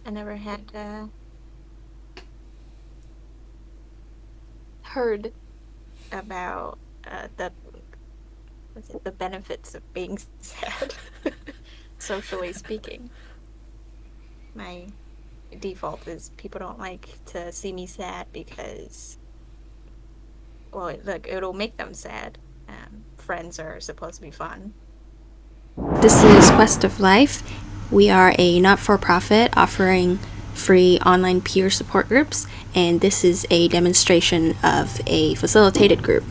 I never had heard about the benefits of being sad, socially speaking. My default is people don't like to see me sad because, well, look, it'll make them sad. Friends are supposed to be fun. This is Quest of Life. We are a not for profit offering free online peer support groups, and this is a demonstration of a facilitated group.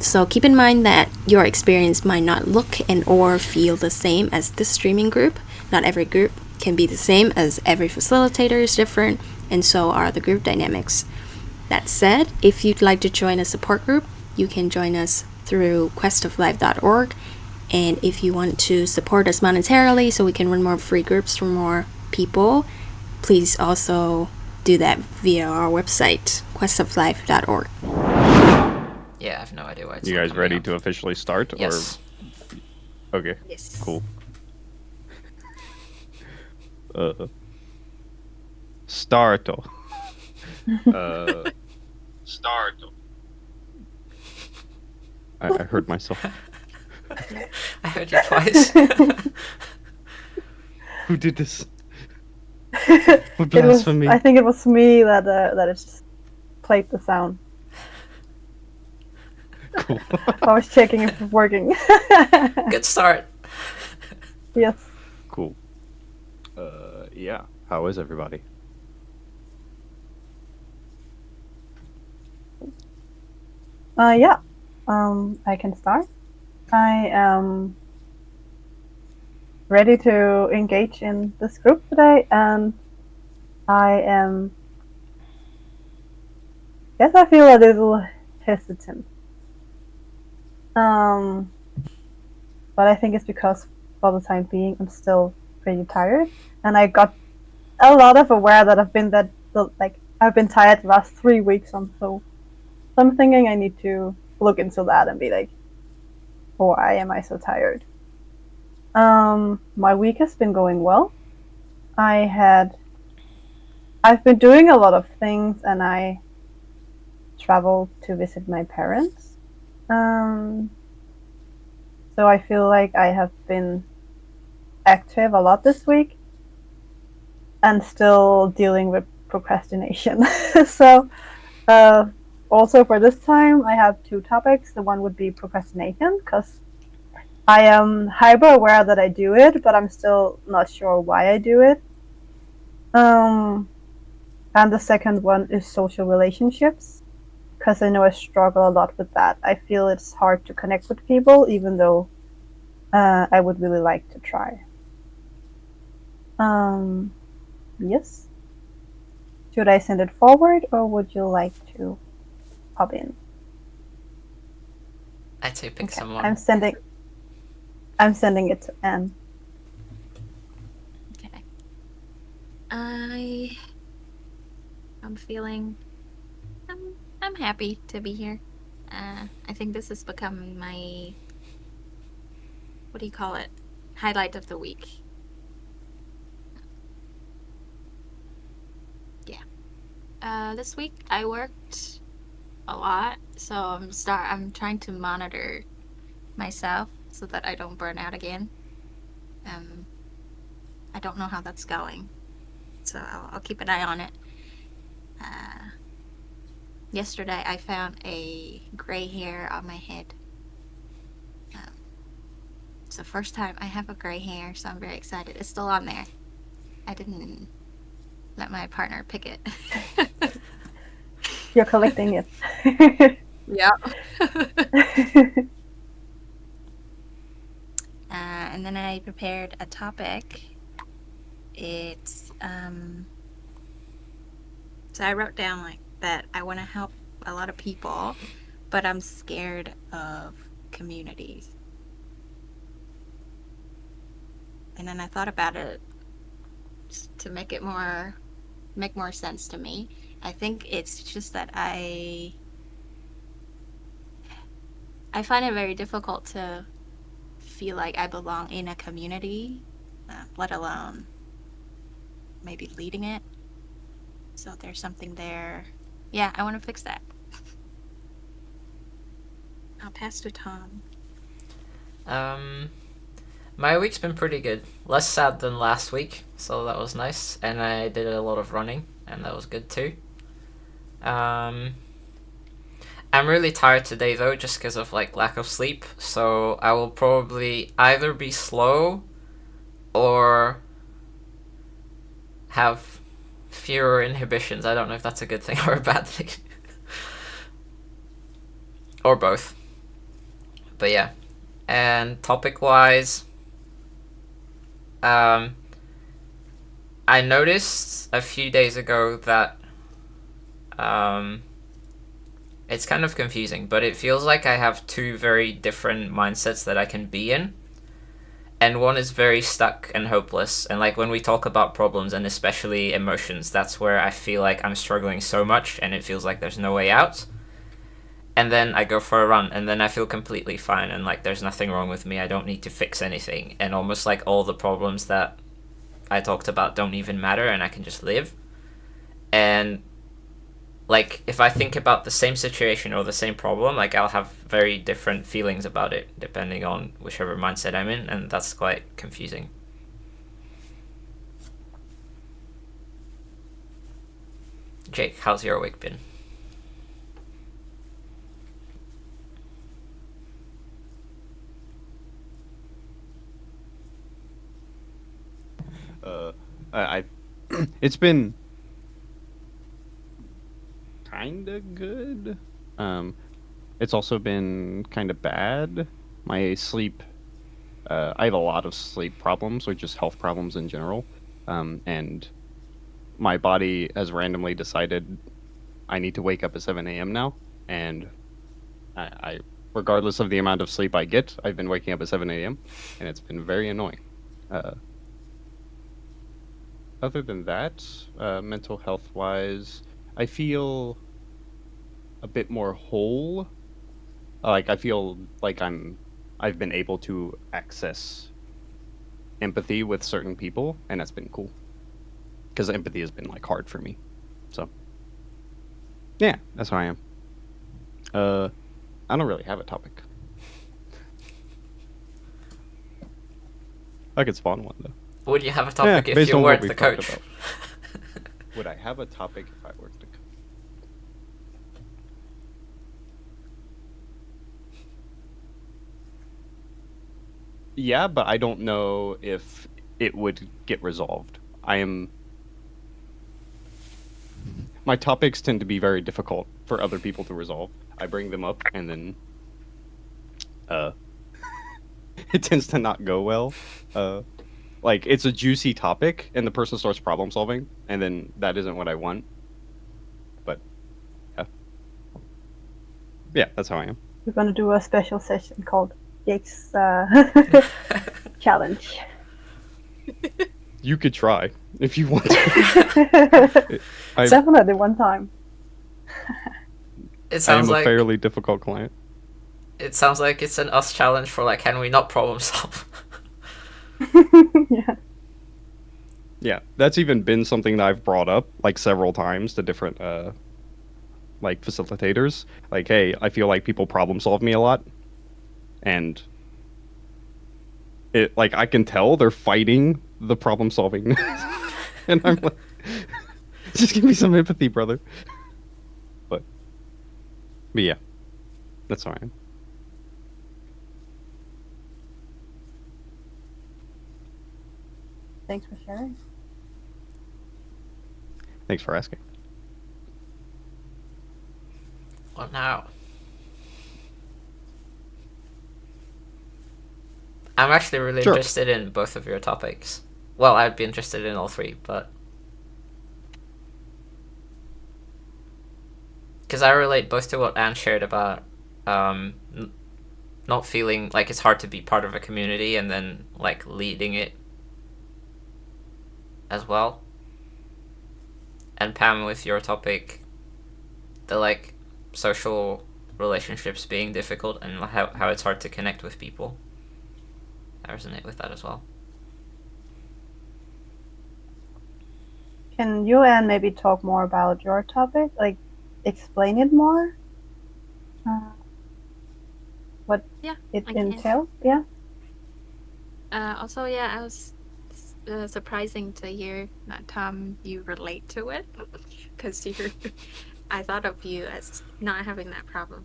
So keep in mind that your experience might not look and or feel the same as this streaming group. Not every group can be the same, as every facilitator is different, and so are the group dynamics. That said, if you'd like to join a support group, you can join us through questoflife.org. And if you want to support us monetarily so we can run more free groups for more people, please also do that via our website, questoflife.org. Yeah, I have no idea why it's You not guys coming ready up. to officially start? Yes. Or okay, Yes. cool. Uh, Startle. Startle. I heard myself. I heard you twice. Who did this? It What was. blasphemy? I think it was me that it just played the sound. Cool. I was checking if it was working. Good start. Yes. Cool. Yeah. How is everybody? Yeah. I can start. I am ready to engage in this group today, and I am. Yes, I feel a little hesitant. Um, but I think it's because for the time being I'm still pretty tired, and I got a lot of aware that I've been tired the last 3 weeks or so. So I'm thinking I need to look into that and be like, why am I so tired? My week has been going well. I had I've been doing a lot of things, and I traveled to visit my parents. Um, so I feel like I have been active a lot this week, and still dealing with procrastination. So, uh, also for this time, I have two topics. The one would be procrastination, because I am hyper aware that I do it, but I'm still not sure why I do it. Um, and the second one is social relationships, because I know I struggle a lot with that. I feel it's hard to connect with people, even though I would really like to try. Um, yes. Should I send it forward, or would you like to pop in? I'd say pick Okay, someone. I'm sending it to Anne. Okay. I'm feeling I'm happy to be here. I think this has become my, what do you call it? Highlight of the week. Yeah. This week I worked a lot, so I'm trying to monitor myself so that I don't burn out again. Um, I don't know how that's going, so I'll keep an eye on it. Uh, Yesterday I found a gray hair on my head. Um, it's the first time I have a gray hair, so I'm very excited. It's still on there. I didn't let my partner pick it. You're collecting it. Yeah. And then I prepared a topic. It's so I wrote down like that I want to help a lot of people, but I'm scared of communities. And then I thought about it to make more sense to me. I think it's just that I find it very difficult to feel like I belong in a community, let alone maybe leading it. So there's something there. Yeah, I want to fix that. I'll pass to Tom. My week's been pretty good. Less sad than last week, so that was nice. And I did a lot of running, and that was good too. Um, I'm really tired today though, just because of like lack of sleep. So I will probably either be slow or have fewer inhibitions. I don't know if that's a good thing or a bad thing. Or both. But yeah. And topic wise, I noticed a few days ago that it's kind of confusing, but it feels like I have two very different mindsets that I can be in. And one is very stuck and hopeless. And like when we talk about problems and especially emotions, that's where I feel like I'm struggling so much and it feels like there's no way out. And then I go for a run and then I feel completely fine and like there's nothing wrong with me. I don't need to fix anything. And almost like all the problems that I talked about don't even matter and I can just live. And like if I think about the same situation or the same problem, like I'll have very different feelings about it depending on whichever mindset I'm in, and that's quite confusing. Jake, how's your week been? I it's been kind of good. It's also been kind of bad. My sleep, I have a lot of sleep problems or just health problems in general. And my body has randomly decided I need to wake up at 7 a.m. now. And I, regardless of the amount of sleep I get, I've been waking up at 7 a.m. and it's been very annoying. Other than that, mental health wise, I feel a bit more whole. Like I feel like I've been able to access empathy with certain people, and that's been cool. Because empathy has been like hard for me. So yeah, that's how I am. I don't really have a topic. I could spawn one though. Would you have a topic if based you on what weren't we've the talked coach? about. Would I have a topic if I were the coach? Yeah, but I don't know if it would get resolved. My topics tend to be very difficult for other people to resolve. I bring them up and then it tends to not go well. Like it's a juicy topic and the person starts problem solving and then that isn't what I want. But yeah. Yeah, that's how I am. We're gonna do a special session called Jake's challenge. You could try if you want to. Definitely one time. It I sounds am a like fairly difficult client. it sounds like it's an us challenge for like, can we not problem solve? Yeah. Yeah, that's even been something that I've brought up like several times to different like facilitators. Like, hey, I feel like people problem solve me a lot, and it like I can tell they're fighting the problem solving, and I'm like, just give me some empathy, brother. But yeah, that's how I am. Thanks for sharing. Thanks for asking. What now? I'm actually really Sure. interested in both of your topics. Well, I'd be interested in all three, but because I relate both to what Anne shared about not feeling like it's hard to be part of a community and then like leading it as well. And Pam, with your topic, the like social relationships being difficult and how it's hard to connect with people. I resonate with that as well. can you and maybe talk more about your topic? Like, explain it more? Uh, what Yeah, it I can. entails? Yeah. Also, yeah, I was surprising to hear that Tom, you relate to it because you're. I thought of you as not having that problem.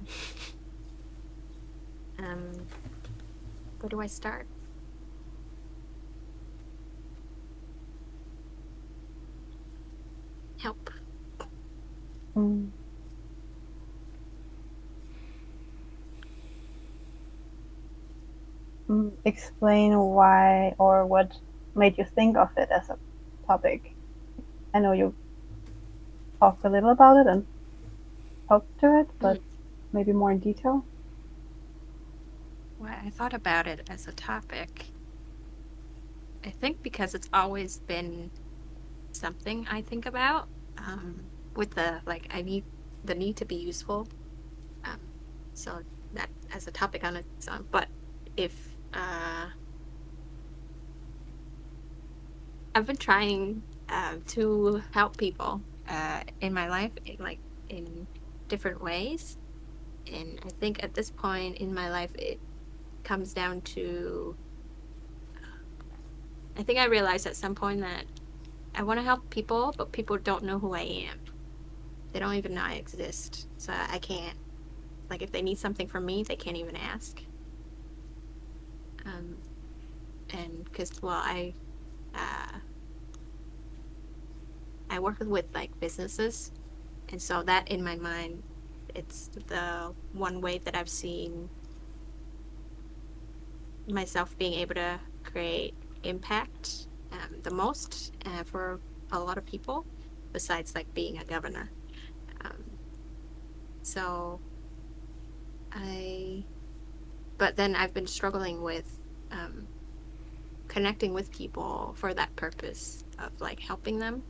Um, where do I start? Help. Mm. Explain why or what made you think of it as a topic. I know you talked a little about it and talked to it, but Mm. maybe more in detail. Well, I thought about it as a topic. I think because it's always been something I think about. With the like, I need the need to be useful. Um, so that as a topic on its own. But if I've been trying to help people in my life in like in different ways, and I think at this point in my life it comes down to I think I realized at some point that I want to help people, but people don't know who I am. They don't even know I exist, so I can't. Like if they need something from me, they can't even ask. Um, and because well, uh, I work with like businesses, and so that in my mind, it's the one way that I've seen myself being able to create impact the most for a lot of people, besides like being a governor. Um, so I, but then I've been struggling with um, connecting with people for that purpose of like helping them.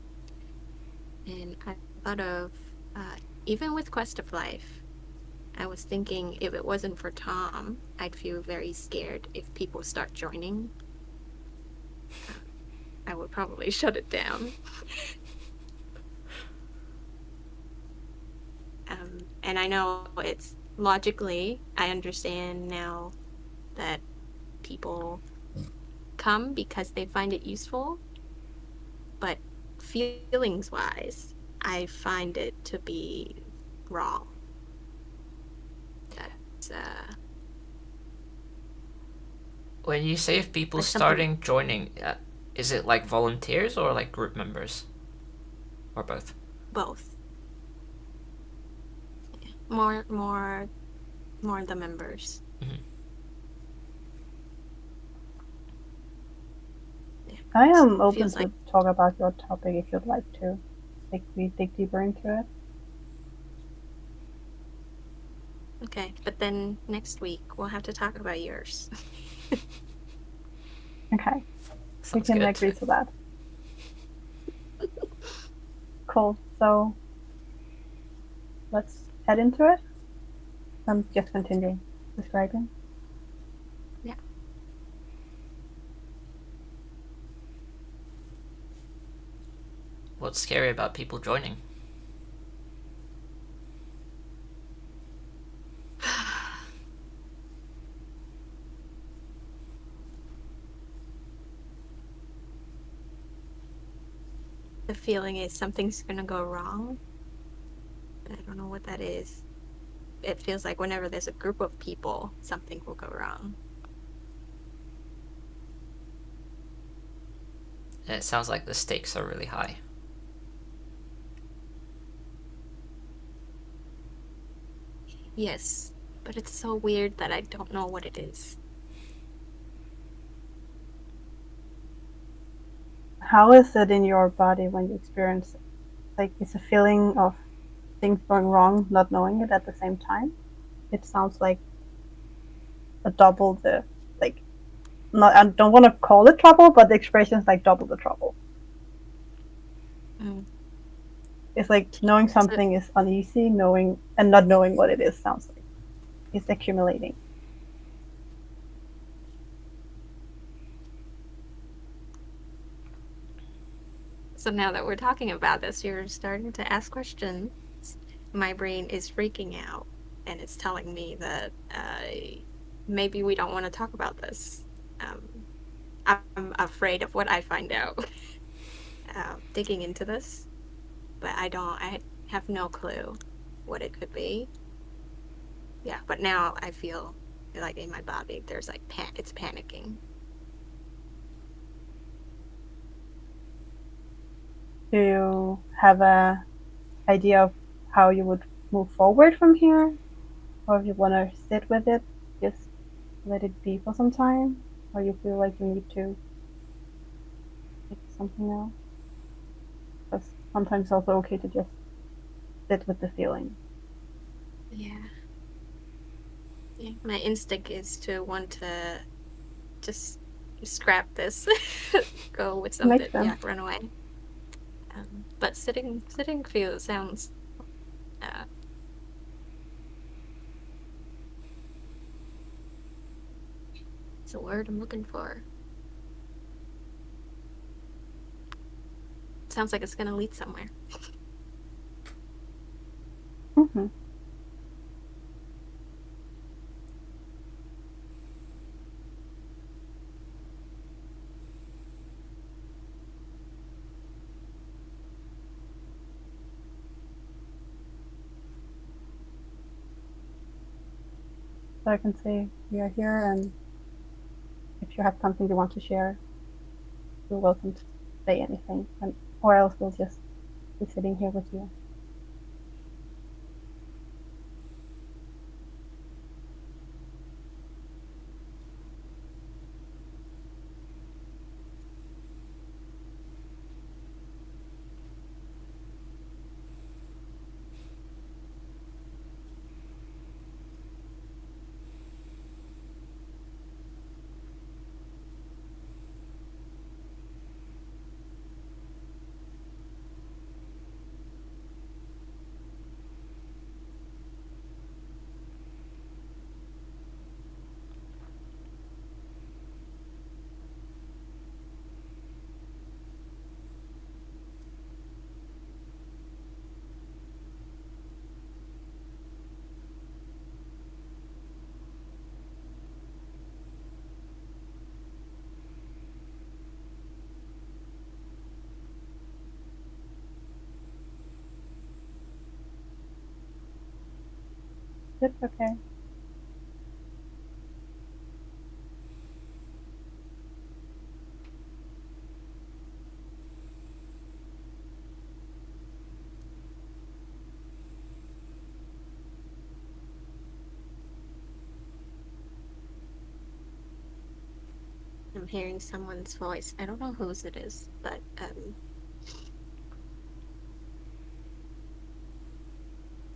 And I thought of uh, even with Quest of Life, I was thinking if it wasn't for Tom, I'd feel very scared if people start joining. Uh, I would probably shut it down. And I know it's logically, I understand now that people come because they find it useful, but feelings wise, I find it to be wrong. That's When you say if people like something starting joining, is it like volunteers or like group members? Or both? both. More, more, more the members. Mm-hmm. Yeah, I am it open feels like to talk about your topic if you'd like to. Like we dig deeper into it. okay, but then next week we'll have to talk about yours. Okay, we Sounds can good. agree to that. Cool. So let's head into it. Just continue describing. Yeah. What's scary about people joining? The feeling is something's gonna go wrong, but I don't know what that is. It feels like whenever there's a group of people, something will go wrong. And it sounds like the stakes are really high. Yes, but it's so weird that I don't know what it is. How is it in your body when you experience it? Like it's a feeling of things going wrong, not knowing it at the same time. It sounds like a double the like not I don't want to call it trouble, but the expression is like double the trouble. Mm. It's like knowing So something is uneasy, knowing and not knowing what it is sounds like it's accumulating. So now that we're talking about this, you're starting to ask questions. My brain is freaking out, and it's telling me that maybe we don't want to talk about this. I'm afraid of what I find out digging into this, but I have no clue what it could be. Yeah, but now I feel like in my body there's like it's panicking. Do you have a idea of how you would move forward from here? Or if you want to sit with it, just let it be for some time? Or you feel like you need to pick something else? Because sometimes it's also okay to just sit with the feeling. Yeah. Yeah. My instinct is to want to just scrap this, go with something, Makes sense. yeah, run away. But sitting sounds. Uh, it's a word I'm looking for. Sounds like it's gonna lead somewhere. Mm-hmm. So I can say we are here, and if you have something you want to share, you're welcome to say anything, and or else we'll just be sitting here with you. It's okay. I'm hearing someone's voice. I don't know whose it is, but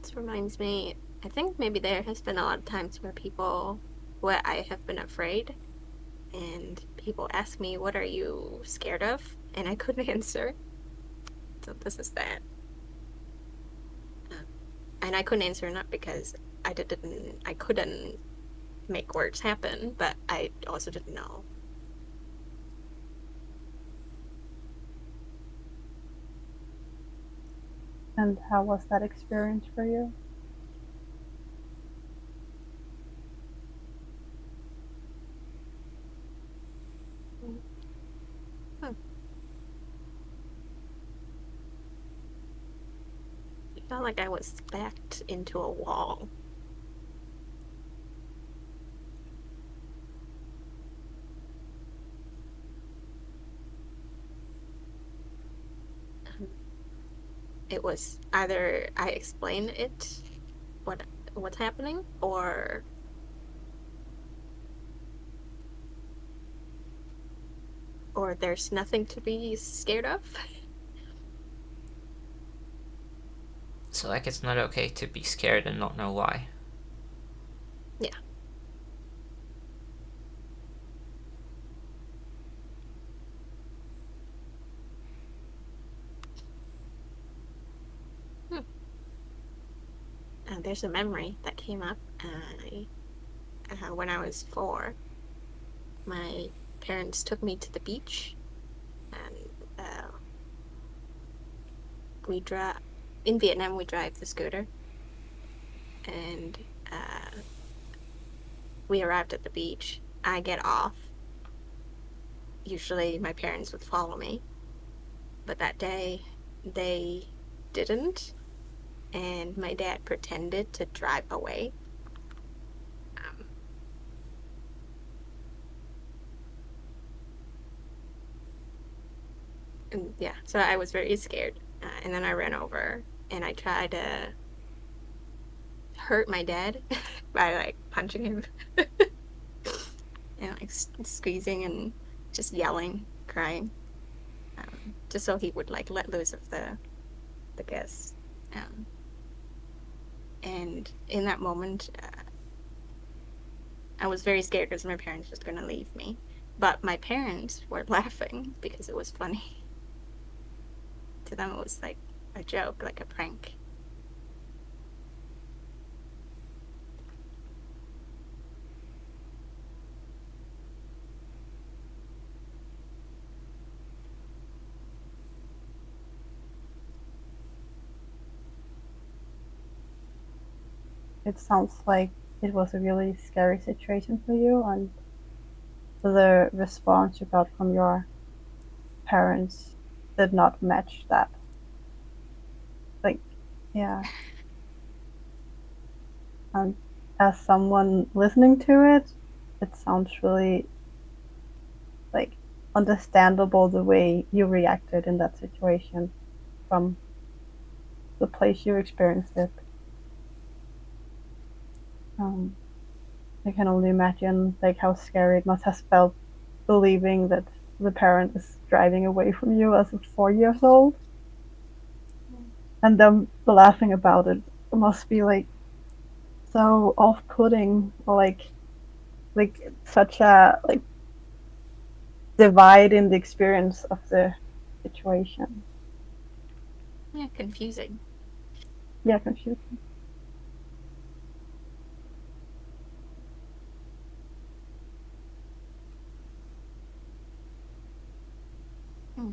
this reminds me. I think maybe there has been a lot of times where I have been afraid, and people ask me, "What are you scared of?" And I couldn't answer. So this is that. Um, and I couldn't answer not because I couldn't make words happen, but I also didn't know. And how was that experience for you? Hmm. I felt like I was backed into a wall. Um, it was either I explain it, what what's happening, or there's nothing to be scared of. So like it's not okay to be scared and not know why. Yeah. Hmm. There's a memory that came up. When I was 4, my parents took me to the beach, and we drive in Vietnam. We drive the scooter, and we arrived at the beach. I get off. Usually, my parents would follow me, but that day they didn't, and my dad pretended to drive away. Um, and yeah, so I was very scared. And then I ran over and I tried to hurt my dad by like punching him and like squeezing and just yelling, crying, just so he would like let loose of the guests. Um, and in that moment, I was very scared because my parents was gonna leave me. But my parents were laughing because it was funny. To them, it was like a joke, like a prank. It sounds like it was a really scary situation for you, and the response you got from your parents did not match that. Like, yeah. And as someone listening to it, it sounds really like understandable the way you reacted in that situation from the place you experienced it. Um, I can only imagine like how scary it must have felt believing that the parent is driving away from you as a 4 years old, and them laughing about it. It must be like so off-putting, or like such a like divide in the experience of the situation. Yeah, confusing. Yeah, confusing. Hmm.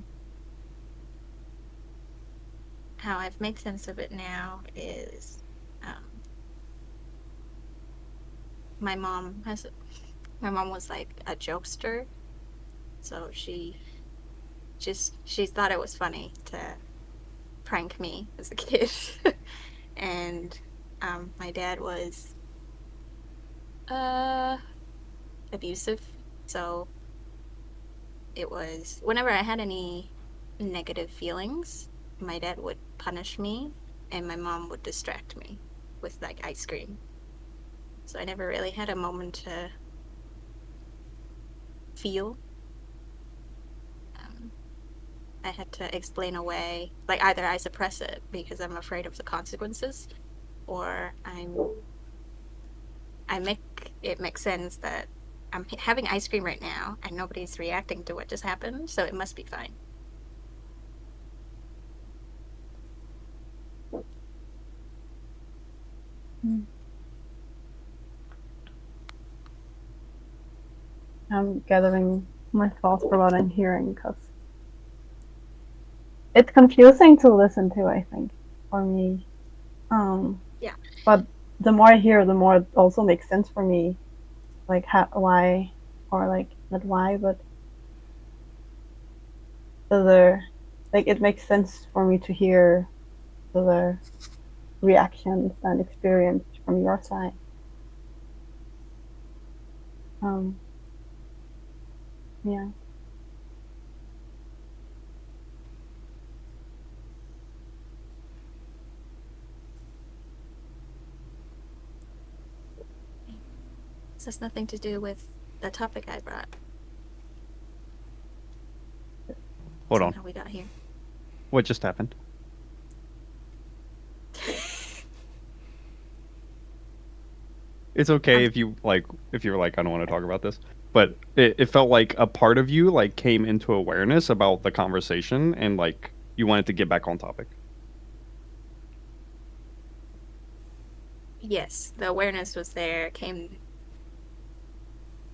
How I've made sense of it now is um, my mom has my mom was like a jokester, so she thought it was funny to prank me as a kid. And my dad was uh abusive, so it was whenever I had any negative feelings, my dad would punish me and my mom would distract me with like ice cream. So I never really had a moment to feel. um, I had to explain away, like either I suppress it because I'm afraid of the consequences, or I make it make sense that I'm having ice cream right now and nobody's reacting to what just happened, so it must be fine. Mm. I'm gathering my thoughts for what I'm hearing because it's confusing to listen to, I think, for me. Yeah. But the more I hear, the more it also makes sense for me. Like why, or like not why, but the like it makes sense for me to hear the reactions and experience from your side. Um, yeah. This has nothing to do with the topic I brought. Hold on. Somehow we got here. What just happened? It's okay um, if you like if you're like I don't want to talk about this, but it felt like a part of you like came into awareness about the conversation and like you wanted to get back on topic. yes, the awareness was there, came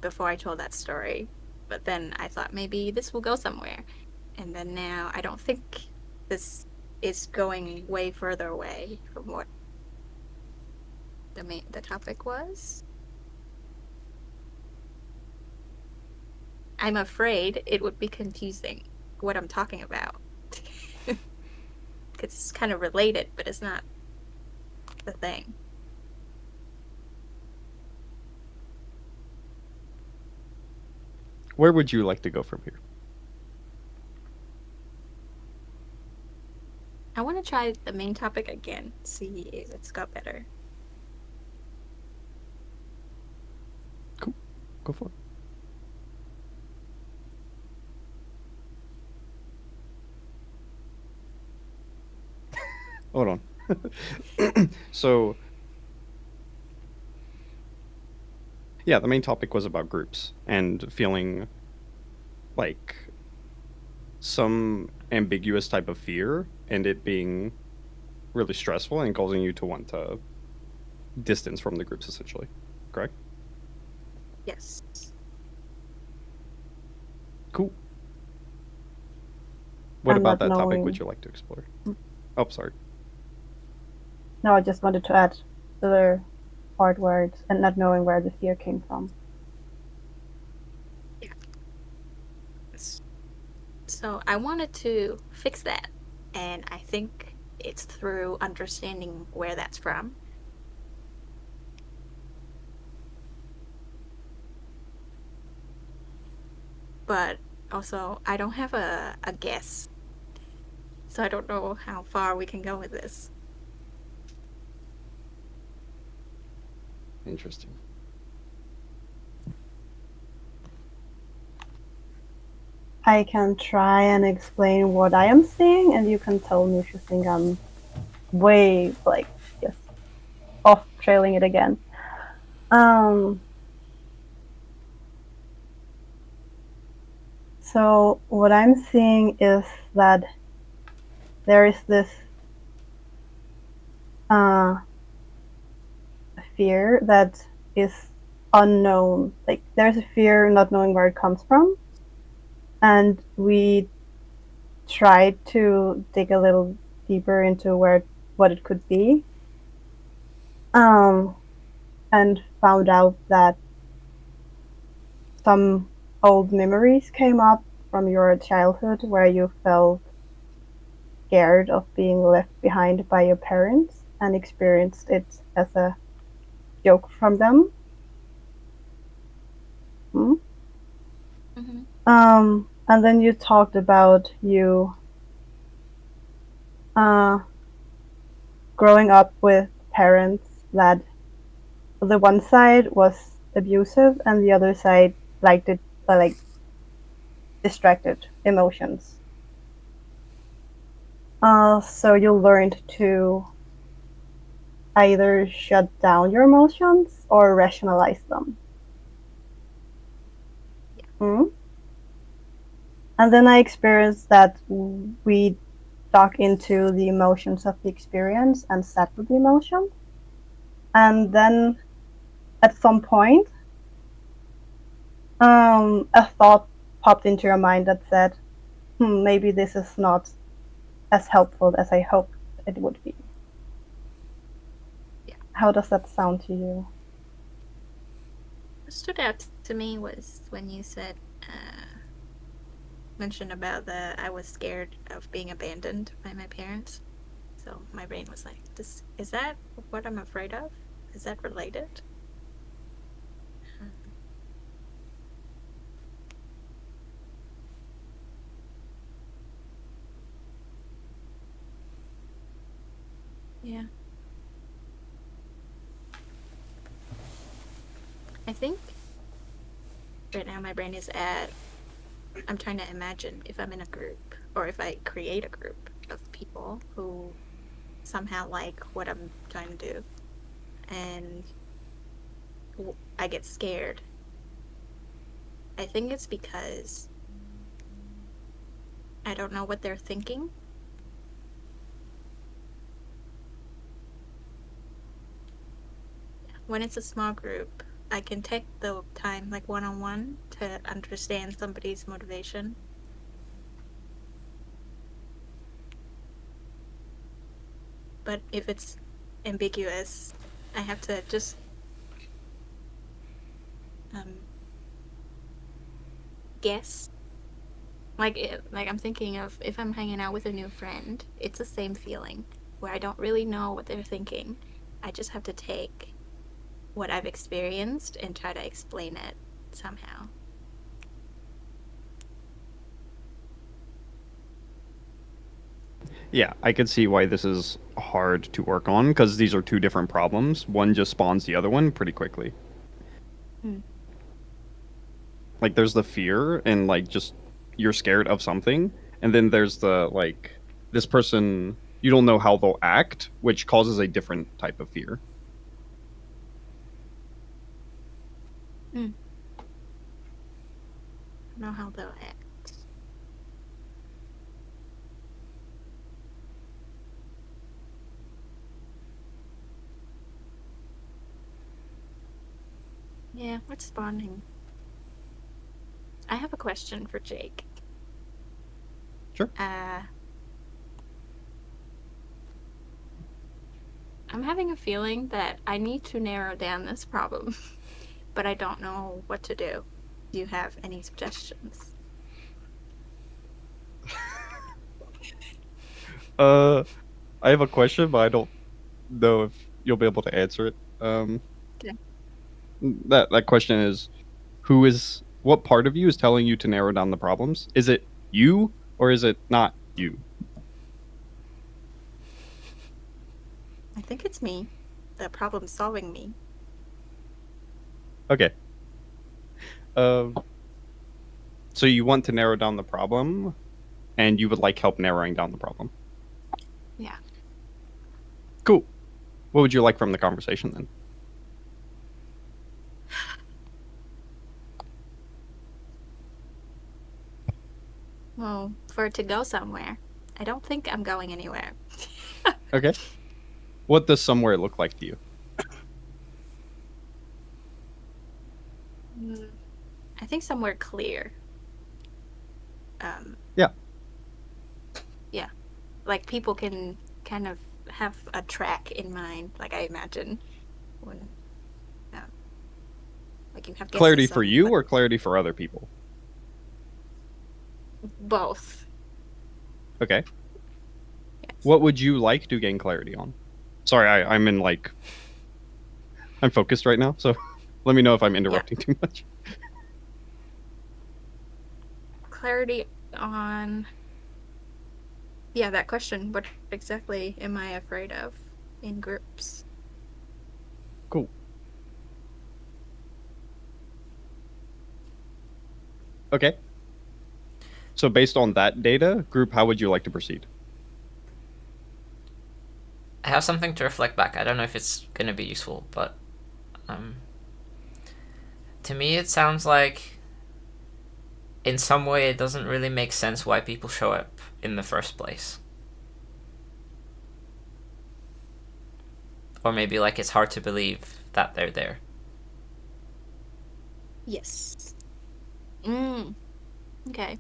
before I told that story, but then I thought maybe this will go somewhere. And then now I don't think this is going way further away from what the topic was. I'm afraid it would be confusing what I'm talking about. Because it's kind of related, but it's not the thing. Where would you like to go from here? I want to try the main topic again, see if it's got better. Cool. Go for it. Hold on. So, yeah, the main topic was about groups and feeling like some ambiguous type of fear and it being really stressful and causing you to want to distance from the groups, essentially. Correct? Yes. Cool. What And about not that topic would knowing. you like to explore? Oh, sorry. No, I just wanted to add the other part where it's and not knowing where the fear came from. Yeah. So I wanted to fix that, and I think it's through understanding where that's from. But also, I don't have a guess, so I don't know how far we can go with this. Interesting. I can try and explain what I am seeing, and you can tell me if you think I'm way like just off trailing it again. Um. So what I'm seeing is that there is this uh, fear that is unknown. Like there's a fear not knowing where it comes from, and we tried to dig a little deeper into where what it could be, um, and found out that some old memories came up from your childhood where you felt scared of being left behind by your parents and experienced it as a joke from them. Hmm? Mm-hmm. And then you talked about you uh, growing up with parents that the one side was abusive and the other side liked it, like distracted emotions. So you learned to either shut down your emotions or rationalize them. Yeah. Hmm? And then I experienced that we dug into the emotions of the experience and sat with the emotions. And then at some point, a thought popped into your mind that said, maybe this is not as helpful as I hoped it would be. Yeah. How does that sound to you? What stood out to me was when you said, mentioned about the I was scared of being abandoned by my parents. So my brain was like, is that what I'm afraid of? Is that related? Um, yeah. I think right now my brain is at, I'm trying to imagine if I'm in a group or if I create a group of people who somehow like what I'm trying to do and I get scared. I think it's because I don't know what they're thinking. When it's a small group, I can take the time, like one on one, to understand somebody's motivation. But if it's ambiguous, I have to just guess. Like I'm thinking of if I'm hanging out with a new friend, it's the same feeling where I don't really know what they're thinking. I just have to take what I've experienced and try to explain it somehow. Yeah, I could see why this is hard to work on because these are two different problems. One just spawns the other one pretty quickly. Hmm. Like there's the fear and like just you're scared of something, and then there's the like this person you don't know how they'll act, which causes a different type of fear. Hmm. I don't know how they'll act. Yeah, what's spawning? I have a question for Jake. Sure. I'm having a feeling that I need to narrow down this problem, but I don't know what to do. Do you have any suggestions? Uh, I have a question, but I don't know if you'll be able to answer it. Okay. That question is, what part of you is telling you to narrow down the problems? Is it you or is it not you? I think it's me. The problem solving me. Okay. Um, so you want to narrow down the problem, and you would like help narrowing down the problem. Yeah. Cool. What would you like from the conversation then? Well, for it to go somewhere, I don't think I'm going anywhere. Okay. What does somewhere look like to you? I think somewhere clear. Um, Yeah. yeah, like people can kind of have a track in mind. Like I imagine when, um, like you have Clarity guesses for on you what or clarity for other people? both. Okay. Yes. What would you like to gain clarity on? Sorry, I'm in like I'm focused right now, so let me know if I'm Yeah. interrupting too much. Clarity on, yeah, that question. What exactly am I afraid of in groups? Cool. Okay. So based on that data, group, how would you like to proceed? I have something to reflect back. I don't know if it's going to be useful, but um, to me it sounds like in some way it doesn't really make sense why people show up in the first place. Or maybe like it's hard to believe that they're there. Yes. Okay.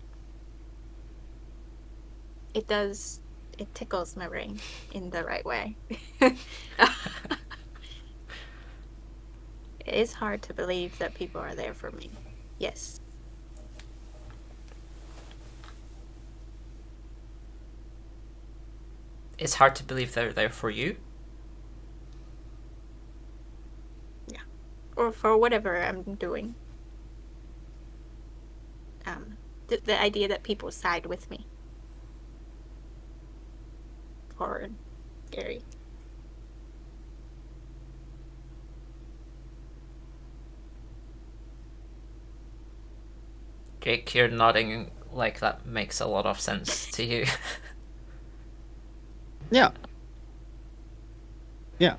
It does. It tickles my brain in the right way. It is hard to believe that people are there for me. Yes. It's hard to believe they're there for you. Yeah. Or for whatever I'm doing. The idea that people side with me. Or scary. Jake, you're nodding like that makes a lot of sense to you. Yeah. Yeah.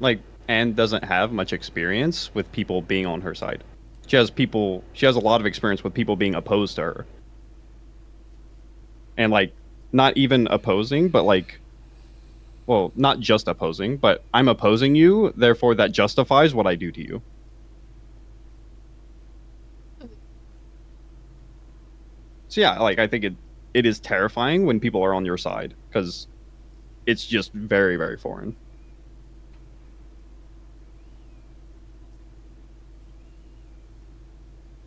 Like Anne doesn't have much experience with people being on her side. She has a lot of experience with people being opposed to her. And like not even opposing, but like well, not just opposing, but I'm opposing you, therefore that justifies what I do to you. So yeah, like I think it is terrifying when people are on your side because it's just very, very foreign.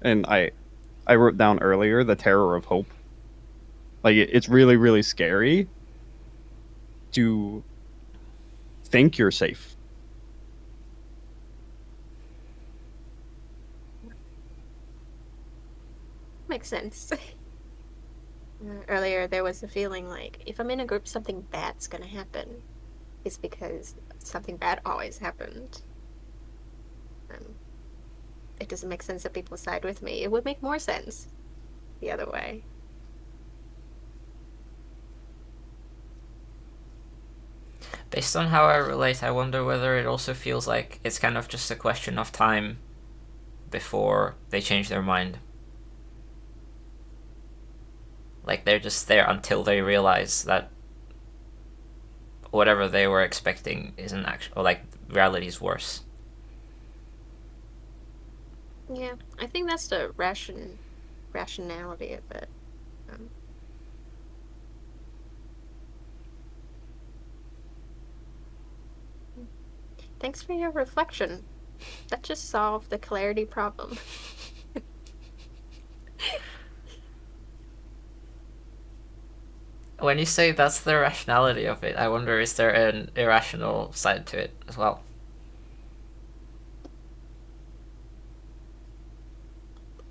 And I wrote down earlier the terror of hope. Like it's really, really scary to think you're safe. Makes sense. Earlier, there was a feeling like if I'm in a group, something bad's gonna happen. It's because something bad always happened. Um, it doesn't make sense that people side with me. It would make more sense the other way. Based on how I relate, I wonder whether it also feels like it's kind of just a question of time before they change their mind. Like they're just there until they realize that whatever they were expecting isn't actual, or like reality is worse. Yeah, I think that's the rationality of it. Um, Thanks for your reflection. That just solved the clarity problem. When you say that's the rationality of it, I wonder is there an irrational side to it as well?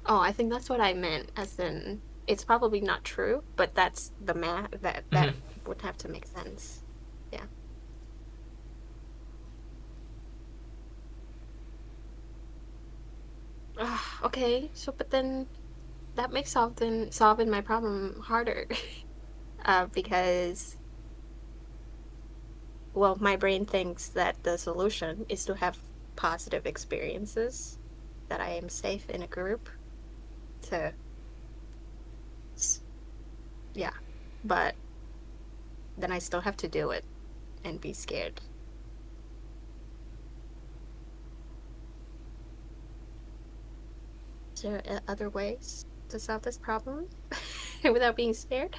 Oh, I think that's what I meant, as in it's probably not true, but that's the math that would have to make sense. Yeah. Okay, so but then that makes solving my problem harder. Because well, my brain thinks that the solution is to have positive experiences, that I am safe in a group to yeah. But then I still have to do it and be scared. Is there other ways to solve this problem without being scared?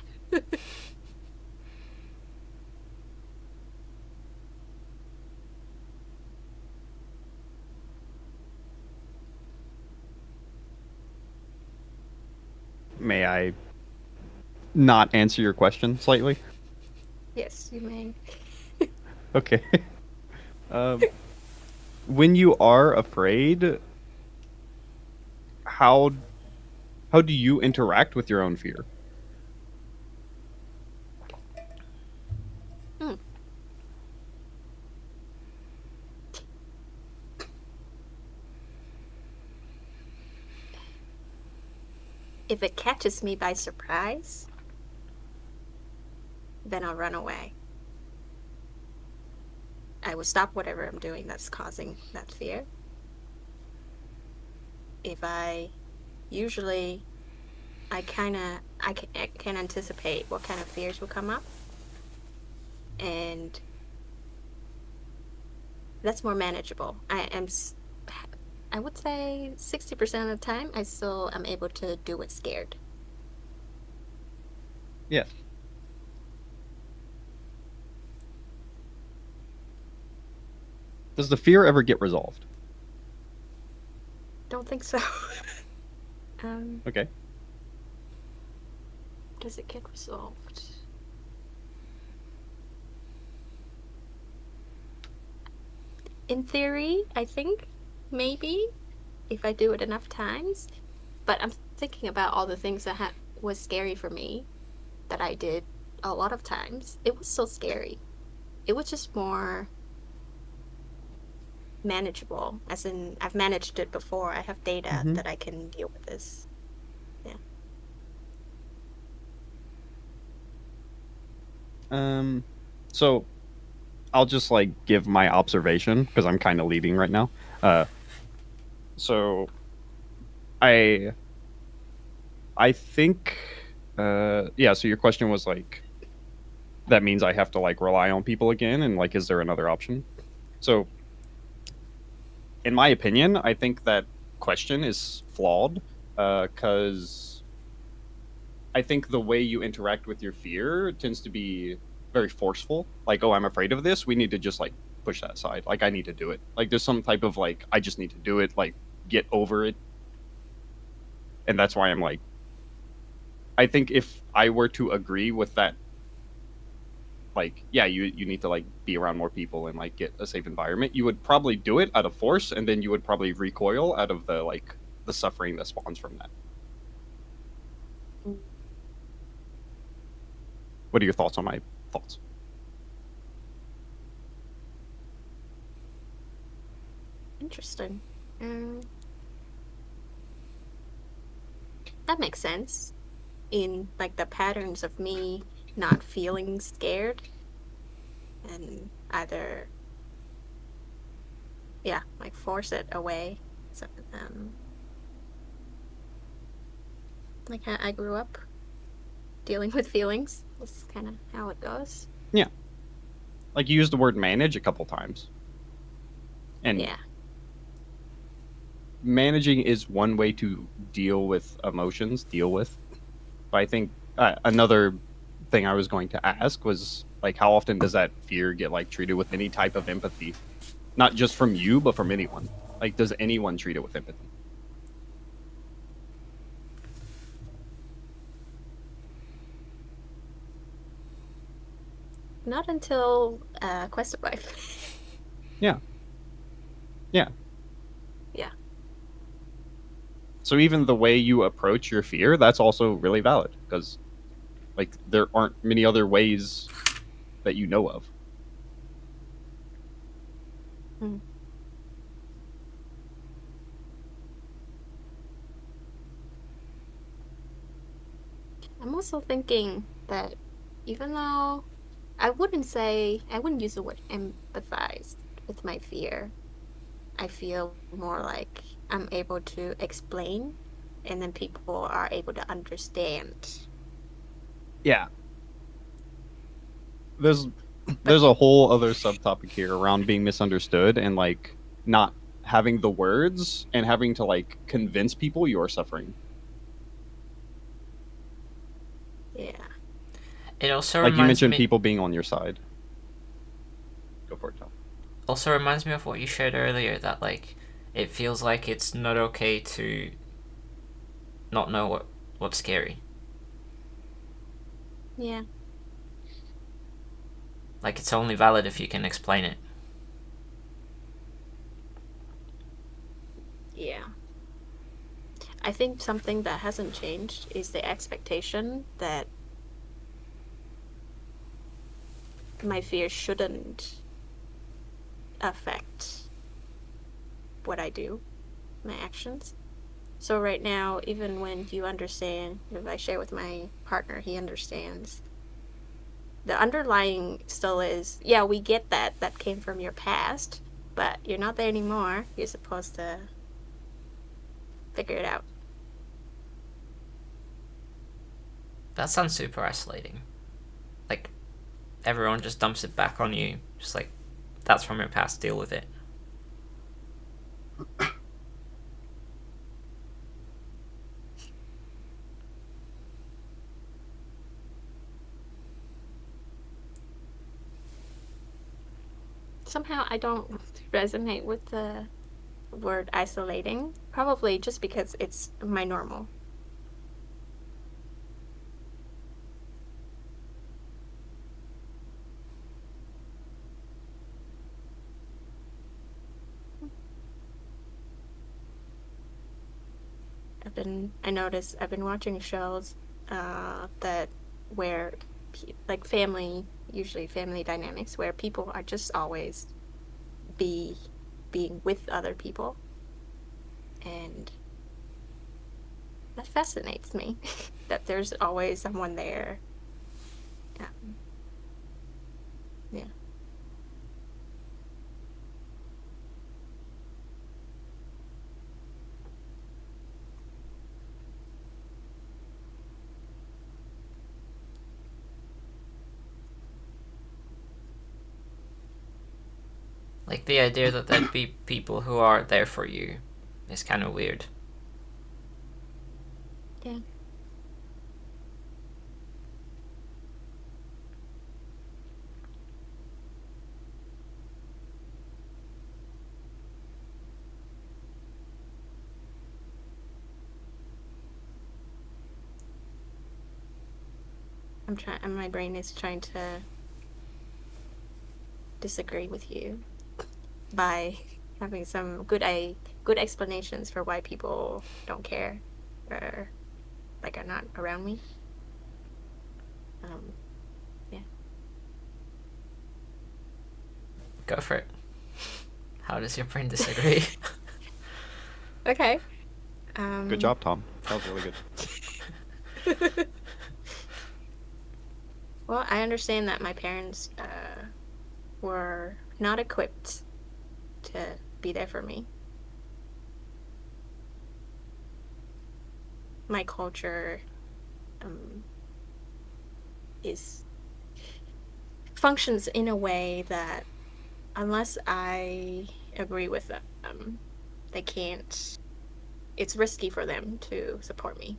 May I not answer your question slightly? Yes, you may. Okay. um, when you are afraid, how how do you interact with your own fear? Hmm. If it catches me by surprise, then I'll run away. I will stop whatever I'm doing that's causing that fear. If I usually I can anticipate what kind of fears will come up, and that's more manageable. I would say 60% of the time I still am able to do it scared. Yeah. Does the fear ever get resolved? Don't think so. um, Okay. does it get resolved? In theory, I think maybe if I do it enough times. But I'm thinking about all the things that was scary for me that I did a lot of times. It was so scary. It was just more manageable, as in I've managed it before. I have data Mm-hmm. that I can deal with this. Yeah. Um, so I'll just like give my observation because I'm kind of leading right now. Uh, so I I think yeah. So your question was like that means I have to like rely on people again, and like is there another option? So in my opinion, I think that question is flawed because I think the way you interact with your fear tends to be very forceful. Like, oh, I'm afraid of this. We need to just like push that aside. Like, I need to do it. Like, there's some type of like, I just need to do it. Like, get over it. And that's why I'm like, I think if I were to agree with that, like, yeah, you need to like be around more people and like get a safe environment, you would probably do it out of force, and then you would probably recoil out of the like the suffering that spawns from that. What are your thoughts on my thoughts? Interesting. Mm, that makes sense. In like the patterns of me not feeling scared and either, yeah, like force it away. So, like how I grew up dealing with feelings. That's kind of how it goes. Yeah, like you used the word manage a couple times, and Yeah. managing is one way to deal with emotions. Deal with, but I think another thing I was going to ask was like, how often does that fear get like treated with any type of empathy, not just from you, but from anyone? Like, does anyone treat it with empathy? Not until Quest of Life. Yeah, yeah. Yeah. So even the way you approach your fear, that's also really valid because like there aren't many other ways that you know of. Mm. I'm also thinking that even though I wouldn't use the word empathize with my fear. I feel more like I'm able to explain and then people are able to understand. Yeah. There's But there's a whole other subtopic here around being misunderstood and like not having the words and having to like convince people you're suffering. yeah. It also Like you reminds mentioned me people being on your side. Go for it, Tom. also reminds me of what you shared earlier, that like it feels like it's not okay to not know what's scary. Yeah. Like it's only valid if you can explain it. Yeah. I think something that hasn't changed is the expectation that my fear shouldn't affect what I do, my actions. So right now, even when you understand, if I share with my partner, he understands. The underlying still is, yeah, we get that. That came from your past, but you're not there anymore. You're supposed to figure it out. That sounds super isolating. Like everyone just dumps it back on you. Just like that's from your past, deal with it. Somehow I don't resonate with the word isolating. Probably just because it's my normal. I noticed I've been watching shows that where like family, usually family dynamics, where people are just always be being with other people, and that fascinates me. That there's always someone there. Yeah. Like the idea that there'd be people who are there for you is kind of weird. Yeah. I'm trying, and my brain is trying to disagree with you by having some good explanations for why people don't care or like are not around me. Um, yeah. Go for it. How does your brain disagree? Okay. Good job, Tom. That was really good. Well, I understand that my parents were not equipped to be there for me. My culture um, is functions in a way that unless I agree with them, they can't. It's risky for them to support me.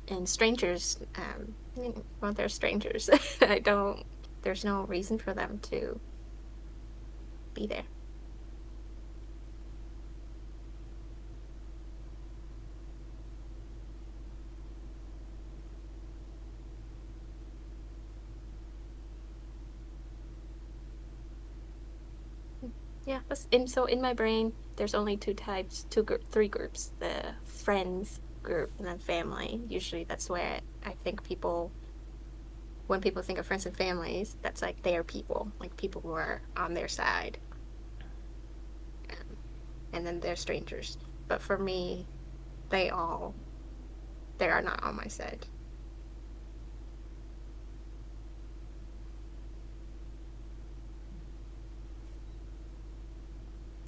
And strangers, well, they're strangers. I don't. There's no reason for them to be there. Yeah, and so in my brain, there's only two types, three groups: the friends group and then family. Usually, that's where I think people, when people think of friends and families, that's like their people, like people who are on their side, and then they're strangers. But for me, they all they are not on my side.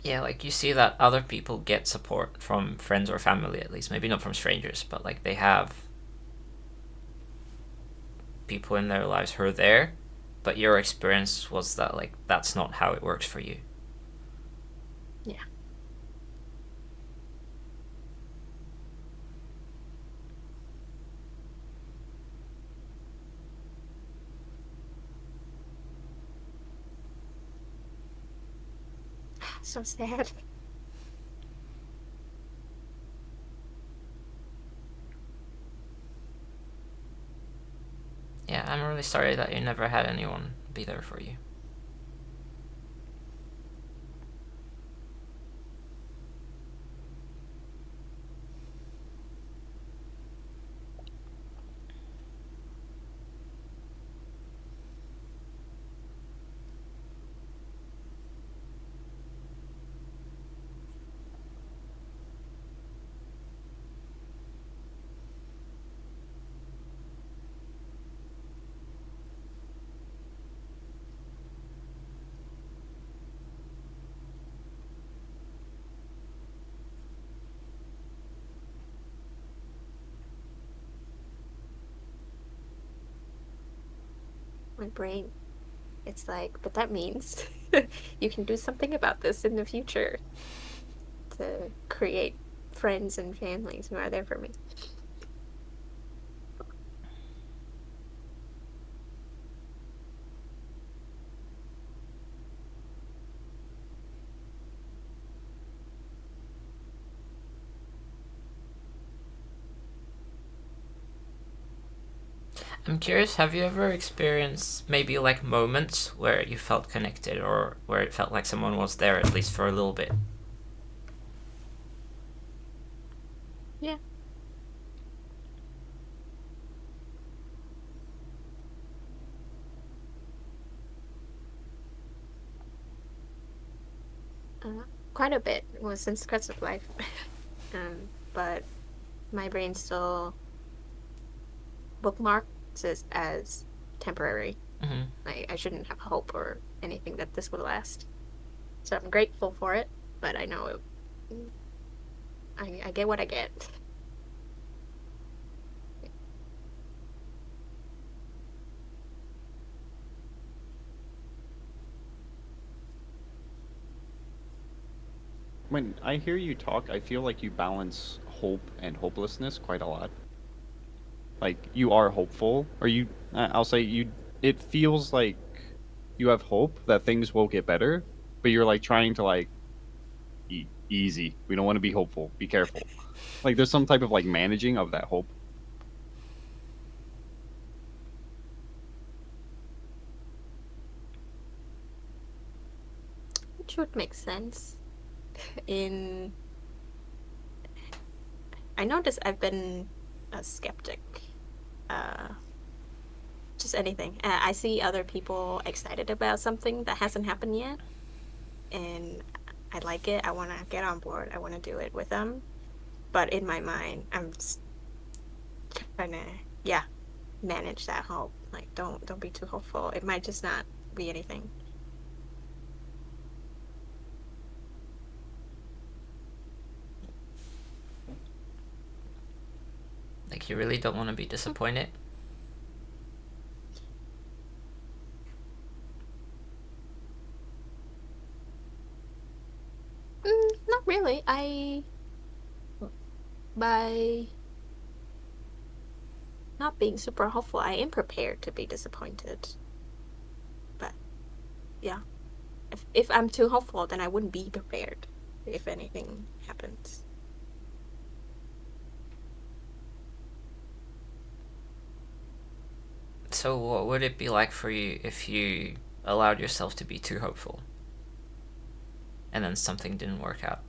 Yeah, like you see that other people get support from friends or family at least. Maybe not from strangers, but like they have people in their lives who are there. But your experience was that like that's not how it works for you. Yeah. So sad. Yeah, I'm really sorry that you never had anyone be there for you. My brain. It's like, but that means you can do something about this in the future to create friends and families who are there for me. I'm curious, have you ever experienced maybe like moments where you felt connected or where it felt like someone was there at least for a little bit? Yeah. Quite a bit was since Crest of Life. But my brain still bookmarks this as temporary. Mm-hmm. I shouldn't have hope or anything that this would last. So I'm grateful for it, but I know I get what I get. When I hear you talk, I feel like you balance hope and hopelessness quite a lot. Like you are hopeful, or I'll say you. It feels like you have hope that things will get better, but you're like trying to like easy. We don't want to be hopeful. Be careful. Like there's some type of like managing of that hope. Which would make sense. In I notice I've been a skeptic. Just anything. I see other people excited about something that hasn't happened yet, and I like it. I want to get on board. I want to do it with them. But in my mind, I'm just trying to, yeah, manage that hope. Like, don't be too hopeful. It might just not be anything. Like, you really don't want to be disappointed. Not really. By not being super hopeful, I am prepared to be disappointed. But yeah, if I'm too hopeful, then I wouldn't be prepared if anything happens. So what would it be like for you if you allowed yourself to be too hopeful and then something didn't work out?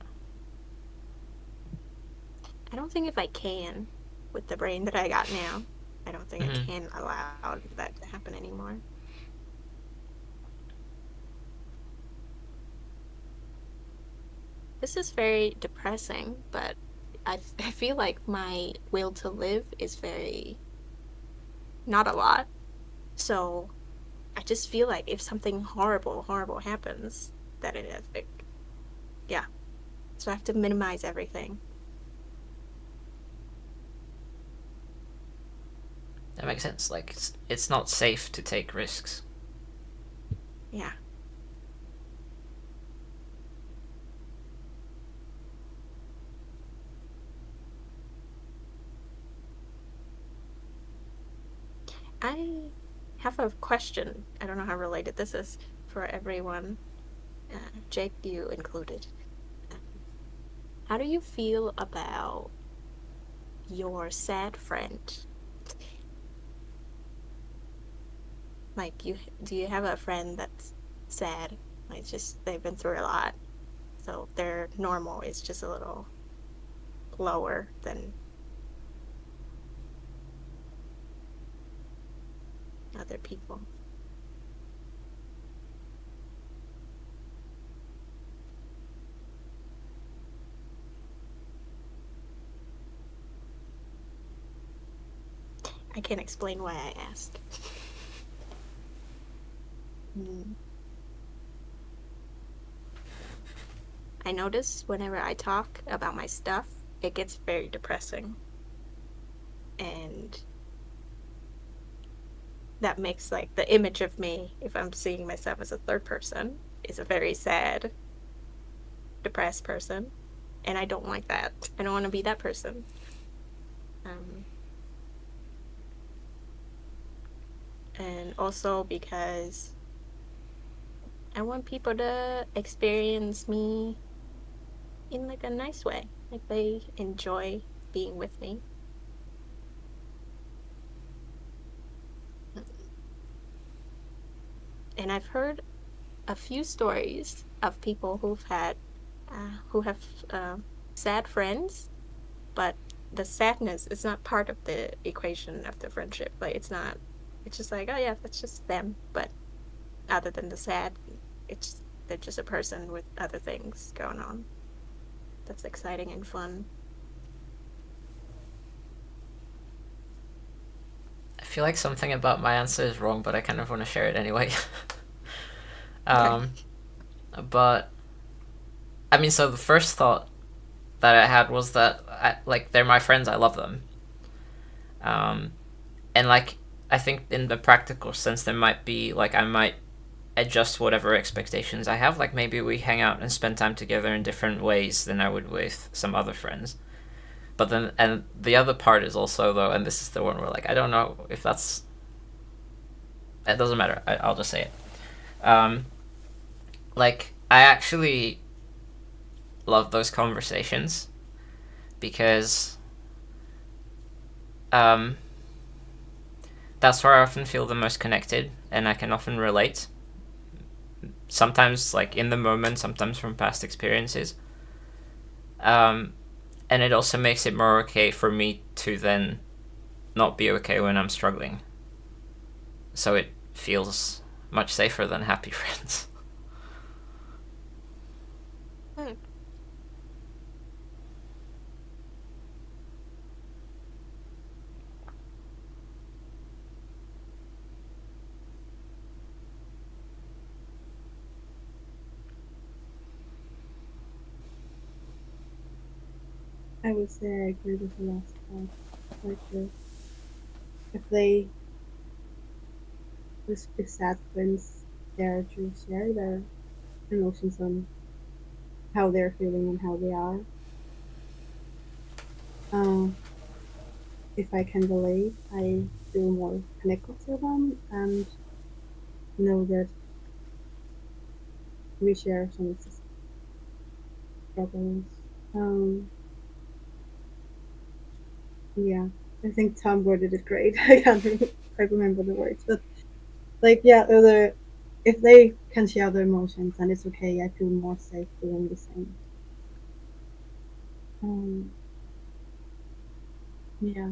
I don't think if I can, with the brain that I got now, I don't think I can allow that to happen anymore. This is very depressing, but I feel like my will to live is very, not a lot. So I just feel like if something horrible, horrible happens, that yeah. So I have to minimize everything. That makes sense. Like, it's not safe to take risks. Yeah. I have a question. I don't know how related this is for everyone. Jake, you included. How do you feel about your sad friend? Like, do you have a friend that's sad? Like, just they've been through a lot, so their normal is just a little lower than other people. I can't explain why I asked. I notice whenever I talk about my stuff, it gets very depressing. And that makes like the image of me, if I'm seeing myself as a third person, is a very sad, depressed person. And I don't like that. I don't want to be that person. And also because I want people to experience me in like a nice way. Like they enjoy being with me. And I've heard a few stories of people who have sad friends, but the sadness is not part of the equation of the friendship. Like it's just like, oh yeah, that's just them. But other than the sad, it's they're just a person with other things going on. That's exciting and fun. I feel like something about my answer is wrong, but I kind of want to share it anyway. Okay. But I mean, so the first thought that I had was that like they're my friends. I love them. And like I think in the practical sense, there might be like I might adjust whatever expectations I have. Like maybe we hang out and spend time together in different ways than I would with some other friends. But then, and the other part is also though, and this is the one where like I don't know if that's. It doesn't matter. I'll just say it. Like I actually love those conversations because that's where I often feel the most connected, and I can often relate. Sometimes, like in the moment, sometimes from past experiences. And it also makes it more okay for me to then not be okay when I'm struggling. So it feels much safer than happy friends. Hmm. I would say I agree with the last part. Like, if they, if sad friends dare to share their emotions on how they're feeling and how they are, uh, if I can relate, I feel more connected to them and know that we share some of the struggles. Um, yeah, I think Tom worded it great. I can't quite remember the words, but like, yeah, if they can share their emotions and it's okay, I feel more safe doing the same. Um, yeah,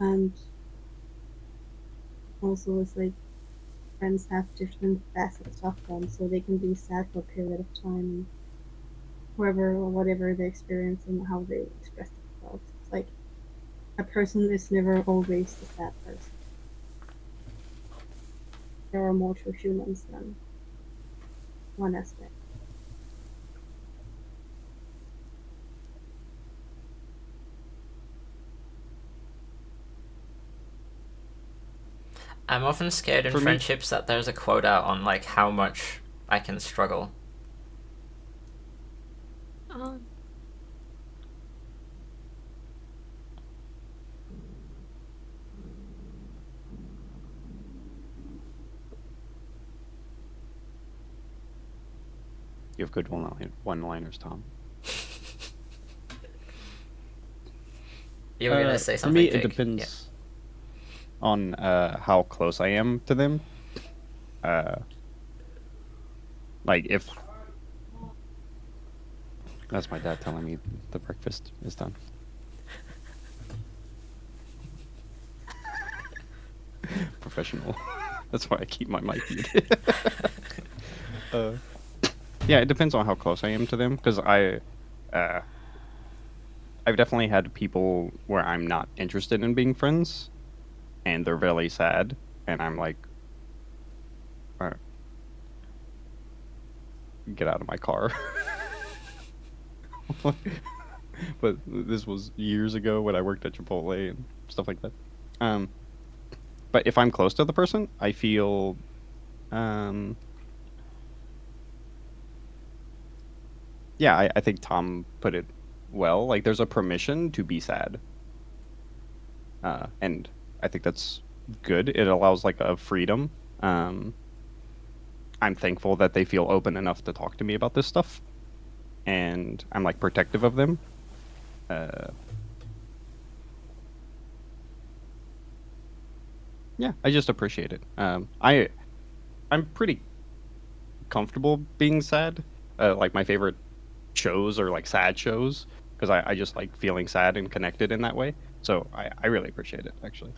and also it's like friends have different facets of them, so they can be sad for a period of time, whoever or whatever they experience and how they express themselves. It's like a person is never always the sad person. There are more true humans than one aspect. I'm often scared in For me, friendships that there's a quota on like how much I can struggle. Oh, you have good one-liners, Tom. You were gonna say For me, something, it Jake. Yeah. depends on how close I am to them. Uh, like if that's my dad telling me the breakfast is done. Professional. That's why I keep my mic muted. uh, yeah, it depends on how close I am to them because uh, I've definitely had people where I'm not interested in being friends, and they're really sad, and I'm like, "Uh, get out of my car. But this was years ago when I worked at Chipotle and stuff like that. Um, but if I'm close to the person, I feel um, yeah, I think Tom put it well. Like there's a permission to be sad, and I think that's good. It allows like a freedom. Um, I'm thankful that they feel open enough to talk to me about this stuff, and I'm like protective of them. Uh, yeah, I just appreciate it. I'm pretty comfortable being sad. Like my favorite shows are like sad shows because I just like feeling sad and connected in that way. So I really appreciate it actually.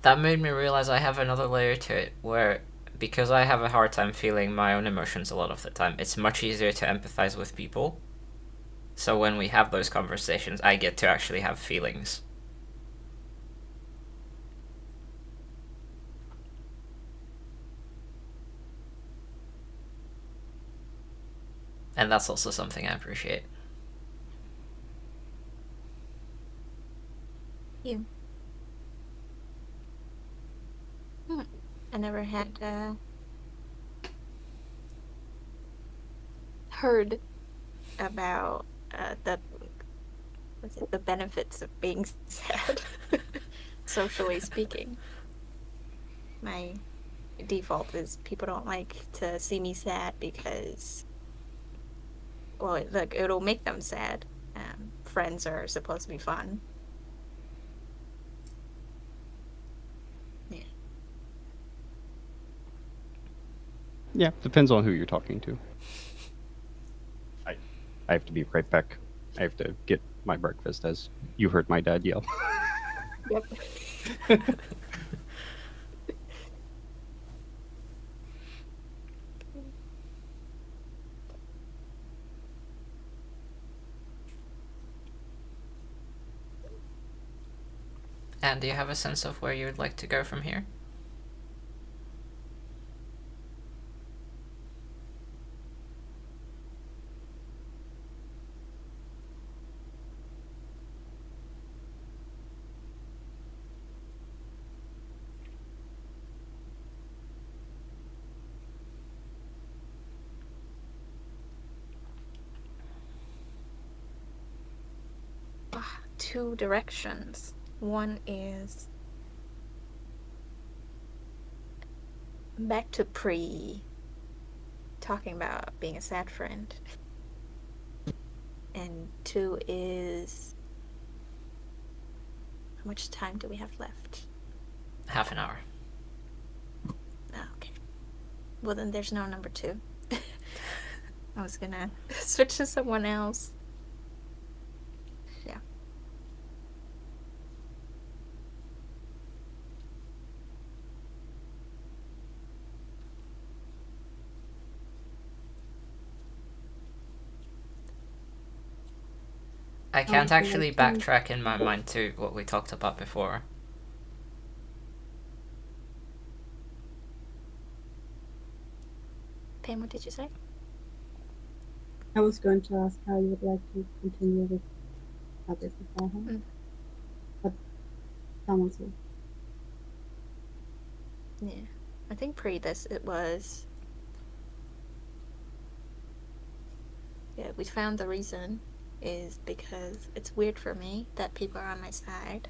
That made me realize I have another layer to it where because I have a hard time feeling my own emotions a lot of the time, it's much easier to empathize with people. So when we have those conversations, I get to actually have feelings. And that's also something I appreciate. you. Hmm. I never had heard about the what's it, the benefits of being sad, socially speaking. My default is people don't like to see me sad because, well, like it'll make them sad. Friends are supposed to be fun. Yeah. Yeah, depends on who you're talking to. I have to be right back. I have to get my breakfast, as you heard my dad yell. Yep. And do you have a sense of where you would like to go from here? Two directions. One is back to talking about being a sad friend. And two is how much time do we have left? Half an hour. Oh, okay. Well, then there's no number two. I was gonna switch to someone else. Yeah. I can't actually backtrack in my mind to what we talked about before. Pam, what did you say? I was going to ask how you would like to continue with others beforehand. But someone's here. Yeah. I think this it was. Yeah, we found the reason is because it's weird for me that people are on my side.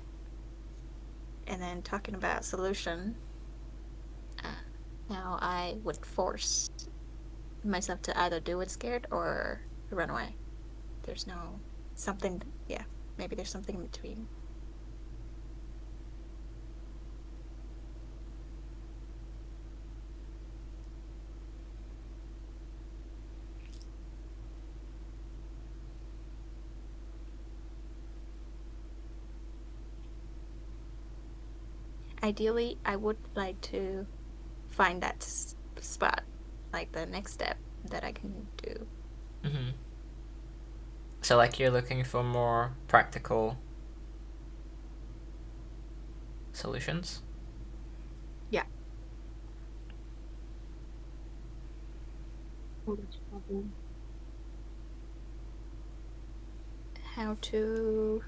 And then talking about solution, now I would force myself to either do it scared or run away. There's no something, yeah, maybe there's something in between. Ideally, I would like to find that spot, like the next step that I can do. Mm-hmm. So, like, you're looking for more practical solutions? Yeah. Oh, that's a problem. How to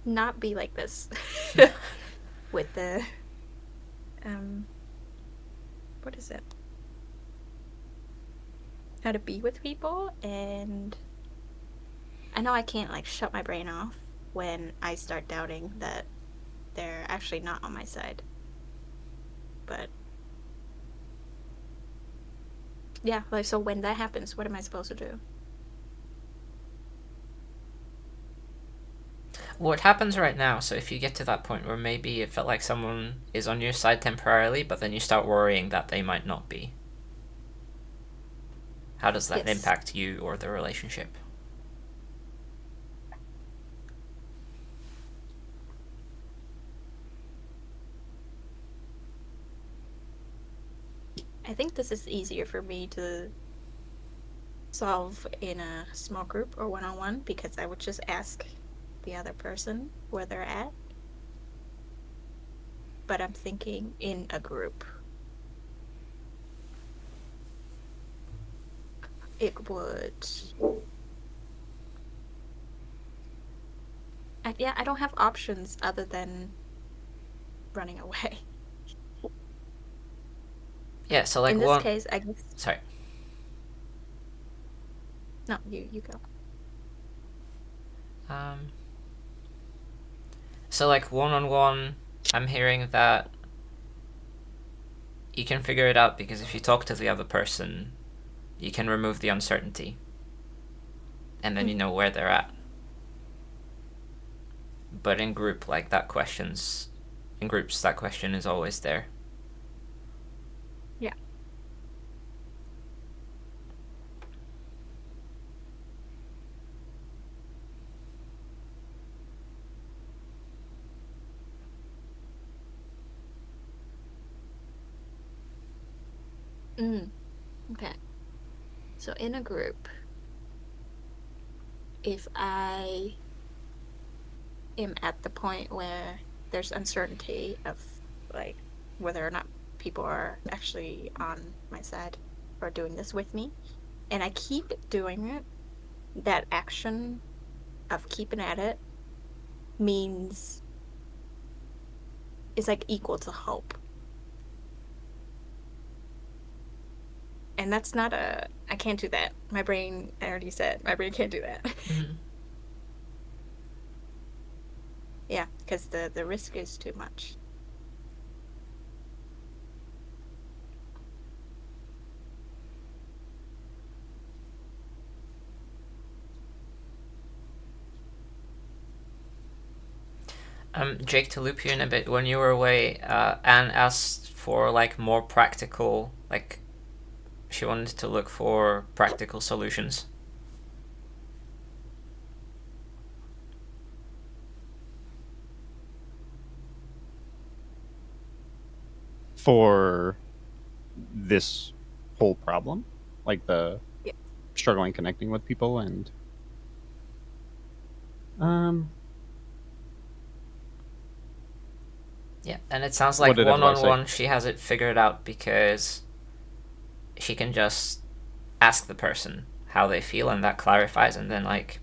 not be like this with the what is it? How to be with people, and I know I can't like shut my brain off when I start doubting that they're actually not on my side. But yeah, like so when that happens, what am I supposed to do? What happens right now, so if you get to that point where maybe it felt like someone is on your side temporarily, but then you start worrying that they might not be, how does that Yes. impact you or the relationship? I think this is easier for me to solve in a small group or one-on-one because I would just ask the other person where they're at. But I'm thinking in a group. It would. I don't have options other than running away. Yeah, so like In this one... case, I guess. Sorry. No, you go. So, like, one-on-one, I'm hearing that you can figure it out because if you talk to the other person, you can remove the uncertainty. And then you know where they're at. But in group, like, in groups, that question is always there. Yeah. Okay. So in a group, if I am at the point where there's uncertainty of like whether or not people are actually on my side or doing this with me, and I keep doing it, that action of keeping at it means it's like equal to hope. And that's not I can't do that. My brain, I already said, my brain can't do that. Mm-hmm. Yeah, because the risk is too much. Jake, to loop you in a bit, when you were away, Anne asked for like more practical, like she wanted to look for practical solutions. For this whole problem, like the Yeah. struggling connecting with people and um Yeah, and it sounds what like did everybody say? one-on-one she has it figured out because she can just ask the person how they feel and that clarifies and then like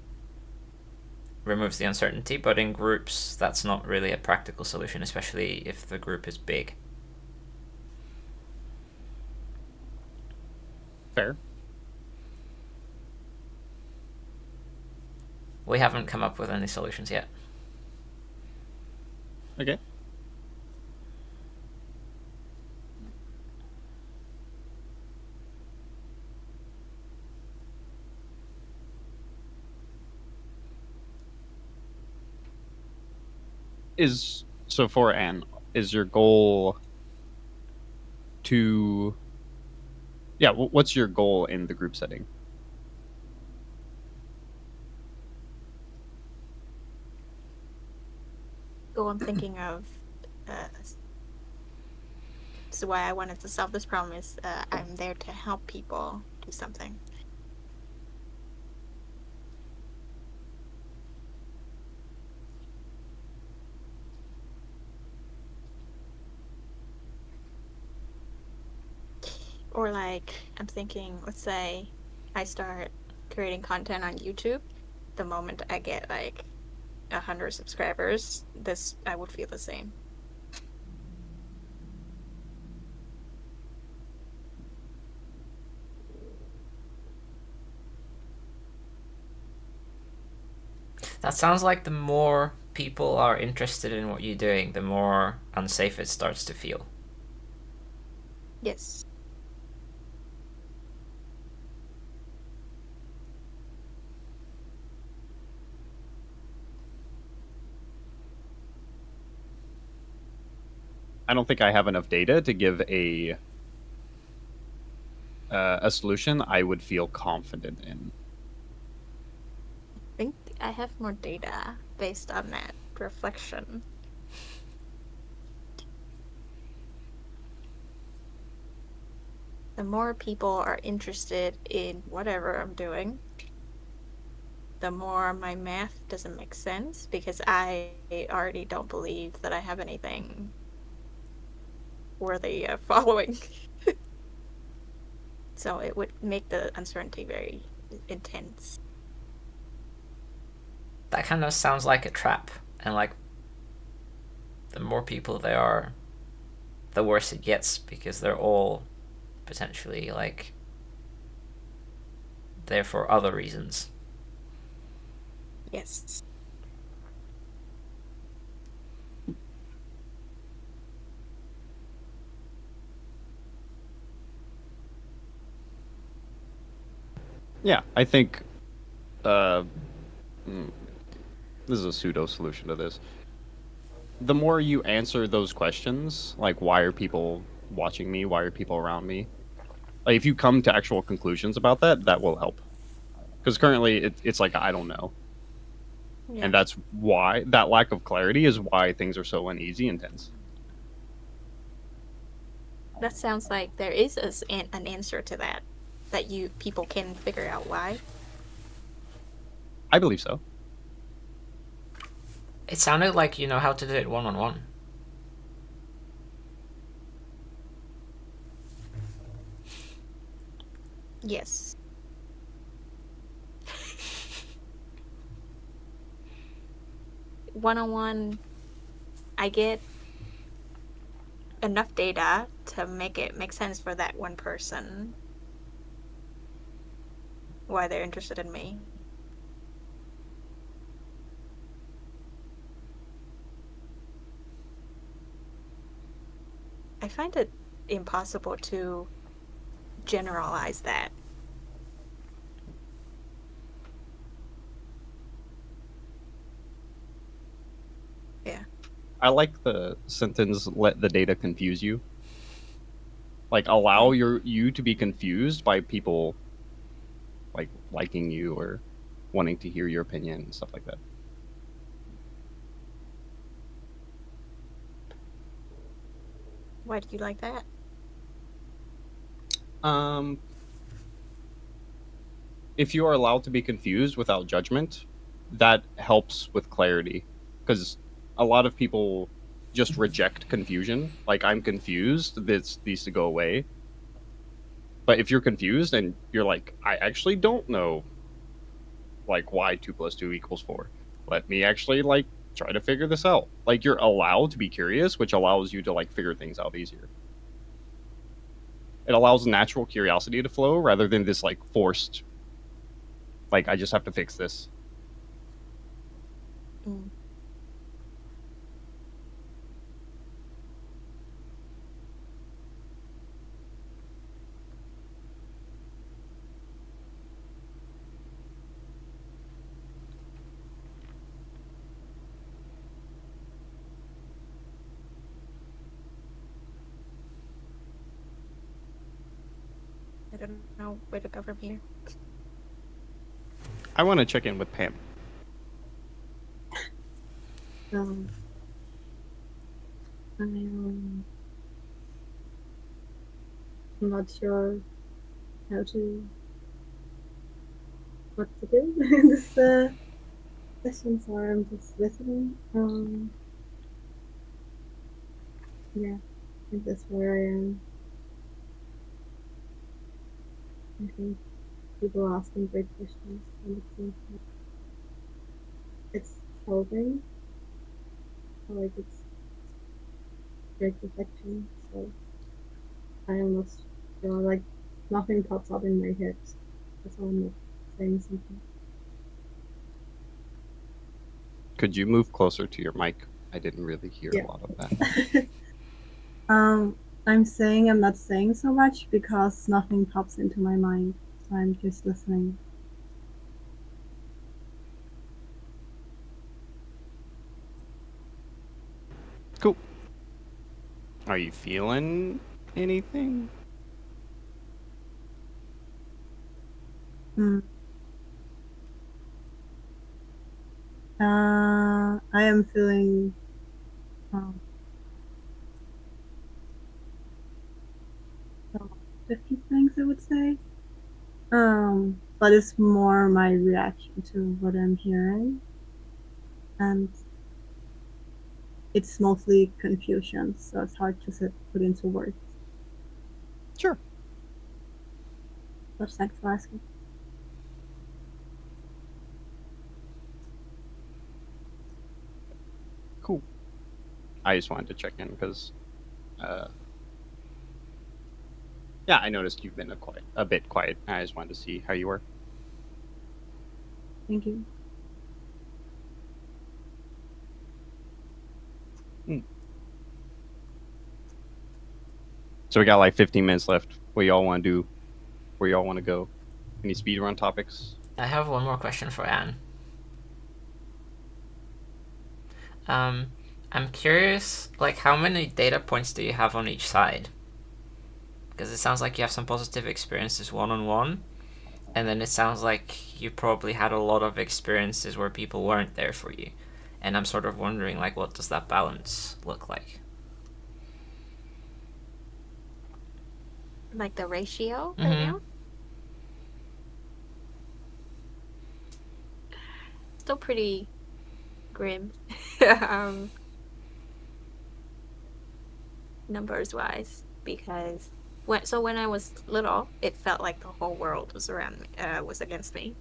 removes the uncertainty, but in groups that's not really a practical solution, especially if the group is big. Fair. We haven't come up with any solutions yet. Okay. Is so for Anne, is your goal to yeah, what's your goal in the group setting? So I'm thinking of so why I wanted to solve this problem is I'm there to help people do something. Or like I'm thinking, let's say I start creating content on YouTube. The moment I get like 100 subscribers, this I would feel the same. That sounds like the more people are interested in what you're doing, the more unsafe it starts to feel. Yes. I don't think I have enough data to give a solution I would feel confident in. I think I have more data based on that reflection. The more people are interested in whatever I'm doing, the more my math doesn't make sense because I already don't believe that I have anything worthy of following. So it would make the uncertainty very intense. That kind of sounds like a trap, and like the more people there are, the worse it gets because they're all potentially like there for other reasons. Yes. Yeah, I think uh, mm, this is a pseudo solution to this. The more you answer those questions, like why are people watching me? Why are people around me? Like if you come to actual conclusions about that, that will help. Because currently it's like I don't know, Yeah. and that's why that lack of clarity is why things are so uneasy and tense. That sounds like there is an answer to that, that you people can figure out why. I believe so. It sounded like you know how to do it one on one. Yes. One on one, I get enough data to make it make sense for that one person why they're interested in me. I find it impossible to generalize that. Yeah. I like the sentence "let the data confuse you." Like allow Right. you to be confused by people like liking you or wanting to hear your opinion and stuff like that. Why do you like that? Um, if you are allowed to be confused without judgment, that helps with clarity because a lot of people just reject confusion. Like I'm confused, this needs to go away. But if you're confused and you're like, I actually don't know like why 2 + 2 = 4. Let me actually like try to figure this out. Like you're allowed to be curious, which allows you to like figure things out easier. It allows natural curiosity to flow rather than this like forced like I just have to fix this. Mm. I don't know where to go from here. I want to check in with Pam. Um, I'm not sure how to what to do in this session, so I'm just listening. Yeah, I think that's where I am. I think people are asking great questions, and it seems like it's helping, or like it's great reflection. So I am not sure, like nothing pops up in my head. That's why I'm not saying something. Could you move closer to your mic? I didn't really hear a Yeah. lot of that. um, I'm saying I'm not saying so much because nothing pops into my mind. So I'm just listening. Cool. Are you feeling anything? Mm. I am feeling um, 50 things, I would say. But it's more my reaction to what I'm hearing, and it's mostly confusion, so it's hard to put into words. Sure. But thanks for asking. Cool. I just wanted to check in because, uh, yeah, I noticed you've been a bit quiet. I just wanted to see how you were. Thank you. Hmm. So we got like 15 minutes left. What y'all want to do? Where y'all want to go? Any speedrun topics? I have one more question for Anne. Um, I'm curious, like, how many data points do you have on each side? Because it sounds like you have some positive experiences one-on-one, and then it sounds like you probably had a lot of experiences where people weren't there for you. And I'm sort of wondering, like, what does that balance look like? Like the ratio right Mm-hmm. now? Still pretty grim. um, Numbers wise, because when I was little, it felt like the whole world was around me, was against me.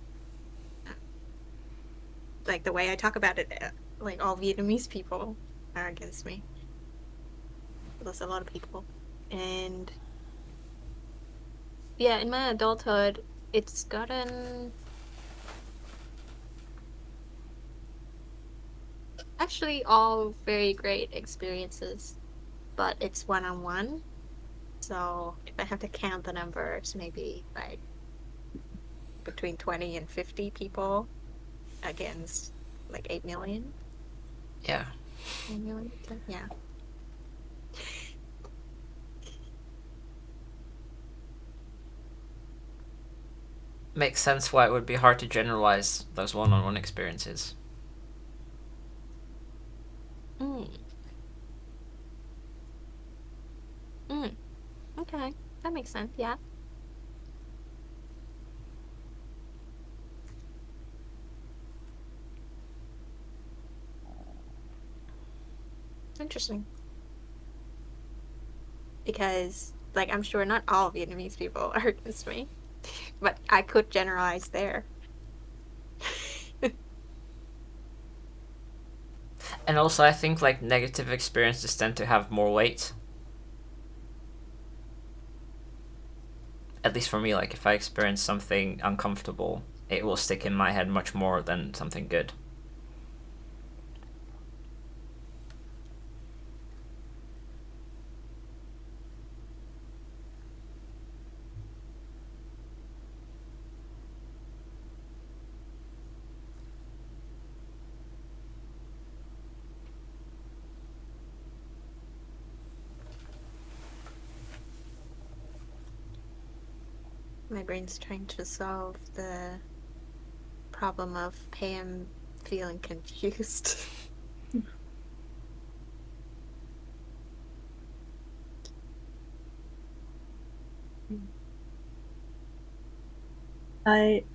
Like the way I talk about it, like all Vietnamese people are against me. There's a lot of people, and yeah, in my adulthood, it's gotten actually all very great experiences, but it's one on one. So if I have to count the numbers, maybe like between 20 and 50 people against like 8 million. Yeah. 9 million? Yeah. Makes sense why it would be hard to generalize those one-on-one experiences. Mm, mm, okay. That makes sense. Yeah. Interesting. Because, like, I'm sure not all Vietnamese people are against me, but I could generalize there. And also, I think, like, negative experiences tend to have more weight. At least for me, like, if I experience something uncomfortable, it will stick in my head much more than something good. My brain's trying to solve the problem of Pam feeling confused. I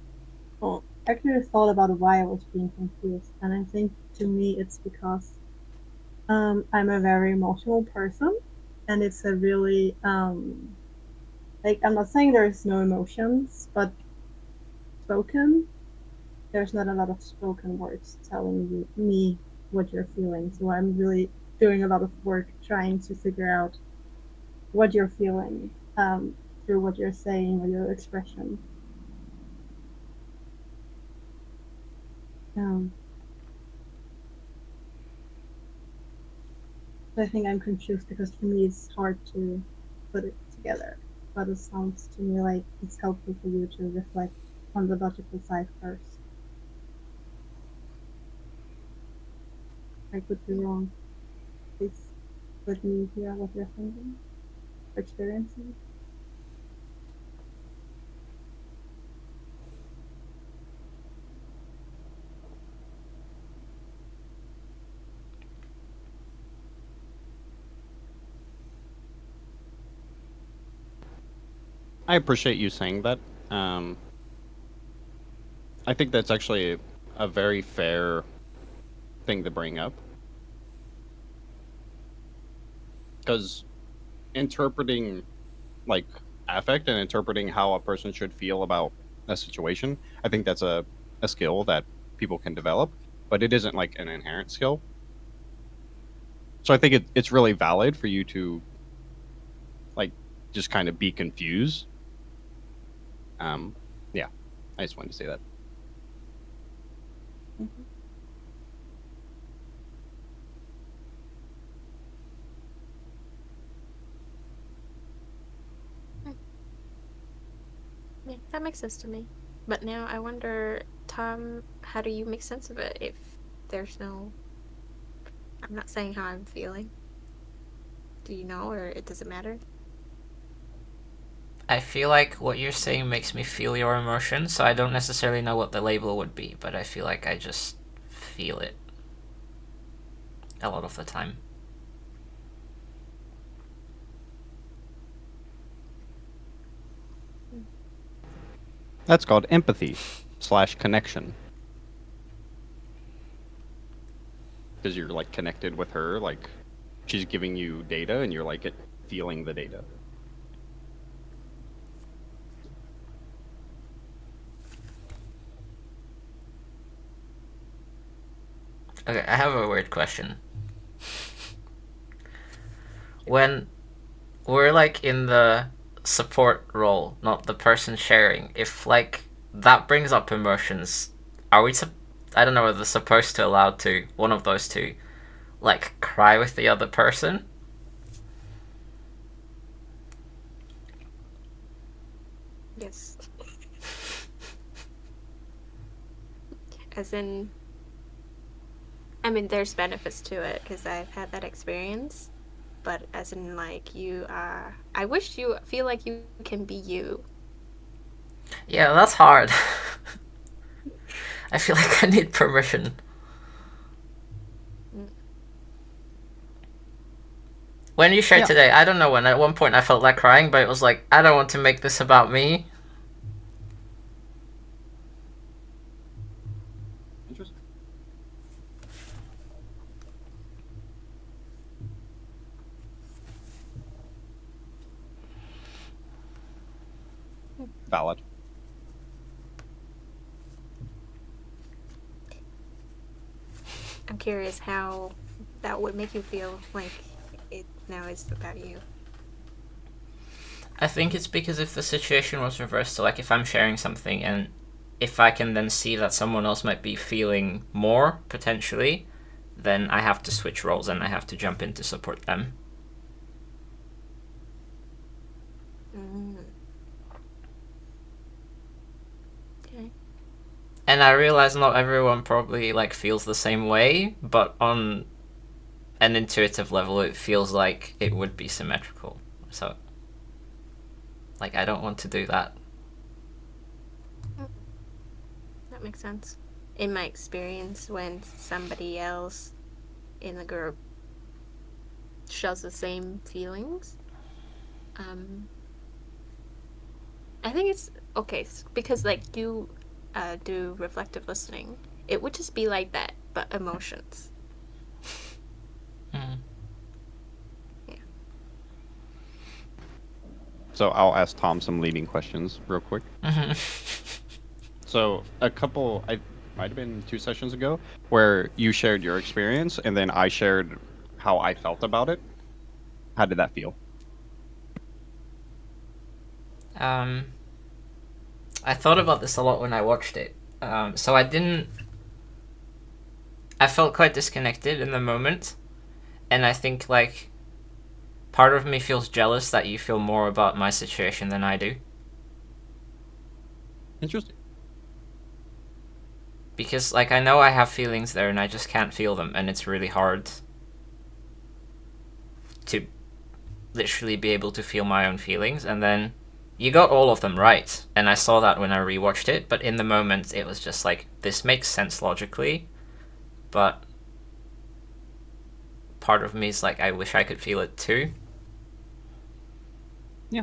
well, actually thought about why I was being confused, and I think to me it's because I'm a very emotional person, and it's a really like I'm not saying there's no emotions, but spoken there's not a lot of spoken words telling me what you're feeling. So I'm really doing a lot of work trying to figure out what you're feeling through what you're saying or your expression. Um, so I think I'm confused because for me it's hard to put it together. But it sounds to me like it's helpful for you to reflect on the logical side first. I could be wrong. Please let me hear what you're thinking, experiencing. I appreciate you saying that. I think that's actually a very fair thing to bring up because interpreting like affect and interpreting how a person should feel about a situation, I think that's a skill that people can develop, but it isn't like an inherent skill. So I think it's really valid for you to like just kind of be confused. Um, yeah, I just wanted to say that. Mhm. Yeah, that makes sense to me. But now I wonder, Tom, how do you make sense of it if there's no. I'm not saying how I'm feeling. Do you know, or it doesn't matter? I feel like what you're saying makes me feel your emotion, so I don't necessarily know what the label would be, but I feel like I just feel it a lot of the time. That's called empathy/connection. Because you're like connected with her, like she's giving you data, and you're like feeling the data. Okay, I have a weird question. When we're like in the support role, not the person sharing, if like that brings up emotions, are we I don't know whether supposed to allowed to one of those two like cry with the other person? Yes. As in, I mean, there's benefits to it because I've had that experience. But as in, like, I wish you feel like you can be you. Yeah, that's hard. I feel like I need permission. When you shared today, I don't know when, at one point I felt like crying, but it was like, I don't want to make this about me. Interesting. Valid. I'm curious how that would make you feel like it now is about you. I think it's because if the situation was reversed, so like if I'm sharing something and if I can then see that someone else might be feeling more, potentially, then I have to switch roles and I have to jump in to support them. Okay. And I realize not everyone probably like feels the same way, but on an intuitive level it feels like it would be symmetrical. So like I don't want to do that. That makes sense. In my experience, when somebody else in the group shows the same feelings, I think it's okay because like you do reflective listening. It would just be like that, but emotions. Mm. Yeah. So I'll ask Tom some leading questions real quick. Mm-hmm. So a couple, I might have been 2 sessions ago, where you shared your experience and then I shared how I felt about it. How did that feel? I thought about this a lot when I watched it. So I didn't. I felt quite disconnected in the moment, and I think like part of me feels jealous that you feel more about my situation than I do. Interesting. Because like I know I have feelings there and I just can't feel them, and it's really hard to literally be able to feel my own feelings. And then you got all of them right, and I saw that when I rewatched it, but in the moment it was just like, this makes sense logically, but part of me is like, I wish I could feel it too. Yeah.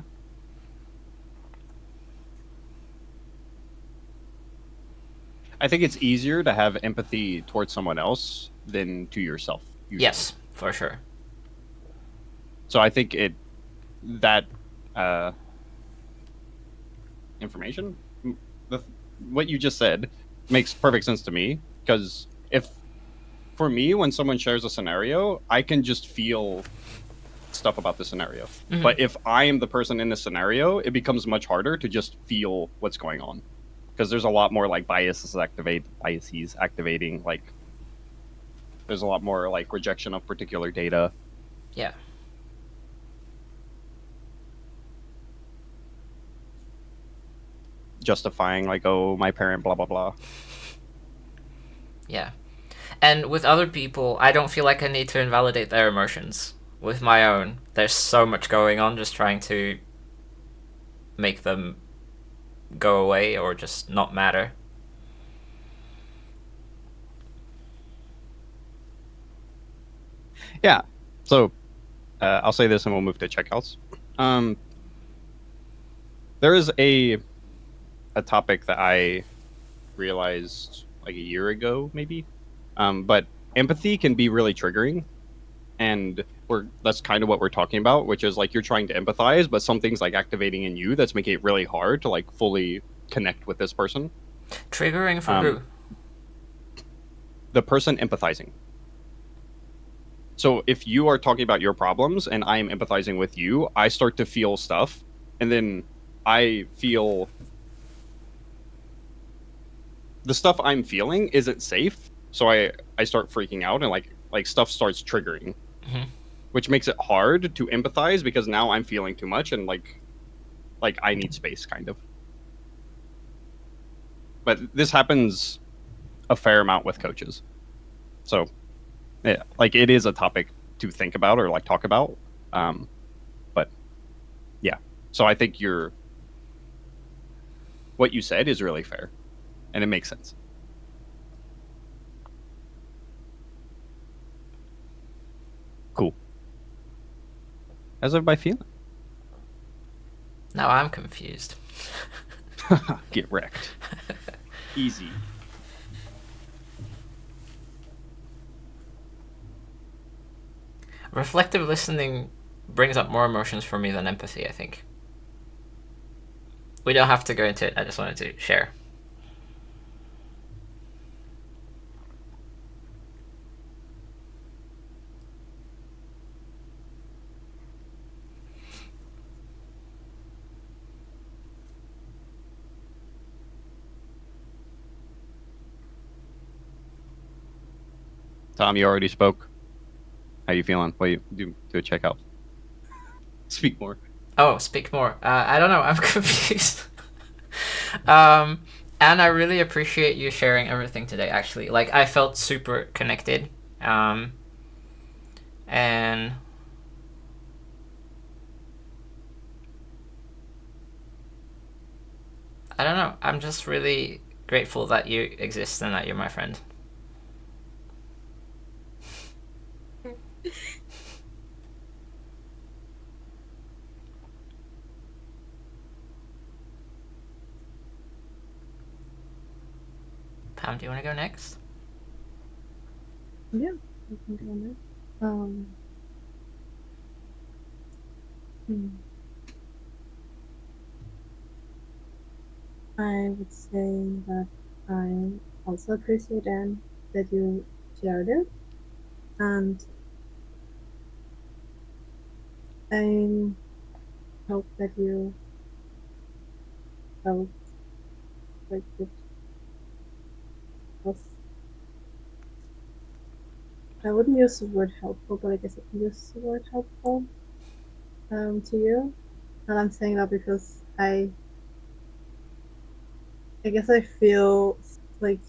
I think it's easier to have empathy towards someone else than to yourself. Usually. Yes, for sure. So I think that information, what you just said, makes perfect sense to me, because for me, when someone shares a scenario, I can just feel stuff about the scenario. Mm-hmm. But if I am the person in the scenario, it becomes much harder to just feel what's going on, because there's a lot more like biases activating. Like there's a lot more like rejection of particular data. Yeah. justifying like, oh, my parent, blah blah blah. Yeah. And with other people, I don't feel like I need to invalidate their emotions. With my own, there's so much going on just trying to make them go away or just not matter. Yeah. So I'll say this and we'll move to checkouts. There is a topic that I realized like a year ago, maybe. But empathy can be really triggering, and that's kind of what we're talking about, which is like you're trying to empathize, but something's like activating in you that's making it really hard to like fully connect with this person. Triggering for Um, who? the person empathizing. So if you are talking about your problems and I am empathizing with you, I start to feel stuff, and then I feel the stuff I'm feeling isn't safe. So I start freaking out and like stuff starts triggering, Mhm. which makes it hard to empathize because now I'm feeling too much and like I need space kind of. But this happens a fair amount with coaches. So yeah, like it is a topic to think about or like talk about. But yeah. So I think what you said is really fair and it makes sense. Cool. How's everybody feeling? Now I'm confused. Get wrecked. Easy. Reflective listening brings up more emotions for me than empathy, I think. We don't have to go into it, I just wanted to share. Tom, you already spoke. How you feeling? What you do a checkout? Speak more. Oh, speak more. I don't know, I'm confused. um, and I really appreciate you sharing everything today, actually. Like, I felt super connected. And I don't know, I'm just really grateful that you exist and that you're my friend. Pam, do you want to go next? Yeah, I can do that. Hmm. I would say that I also appreciate Dan that you shared it, and I hope that you felt like it was. I wouldn't use the word helpful, but I guess I can use the word helpful to you. And I'm saying that because I guess I feel like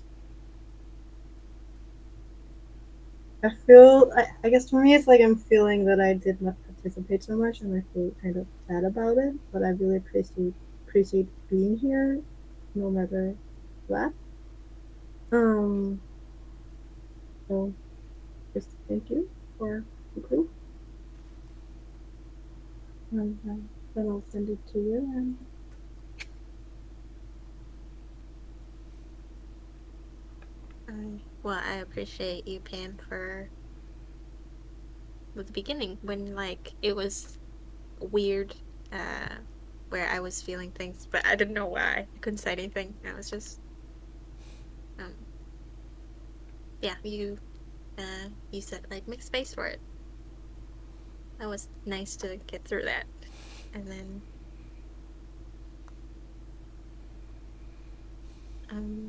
I guess for me it's like I'm feeling that I did not participate so much and I feel kind of bad about it, but I really appreciate being here no matter what. Um so just thank you for the group and then I'll send it to you and Well, I appreciate you, Pam, for the beginning when like it was weird, uh, where I was feeling things, but I didn't know why. I couldn't say anything. I was just, um, yeah. You said like make space for it. That was nice to get through that, and then, um,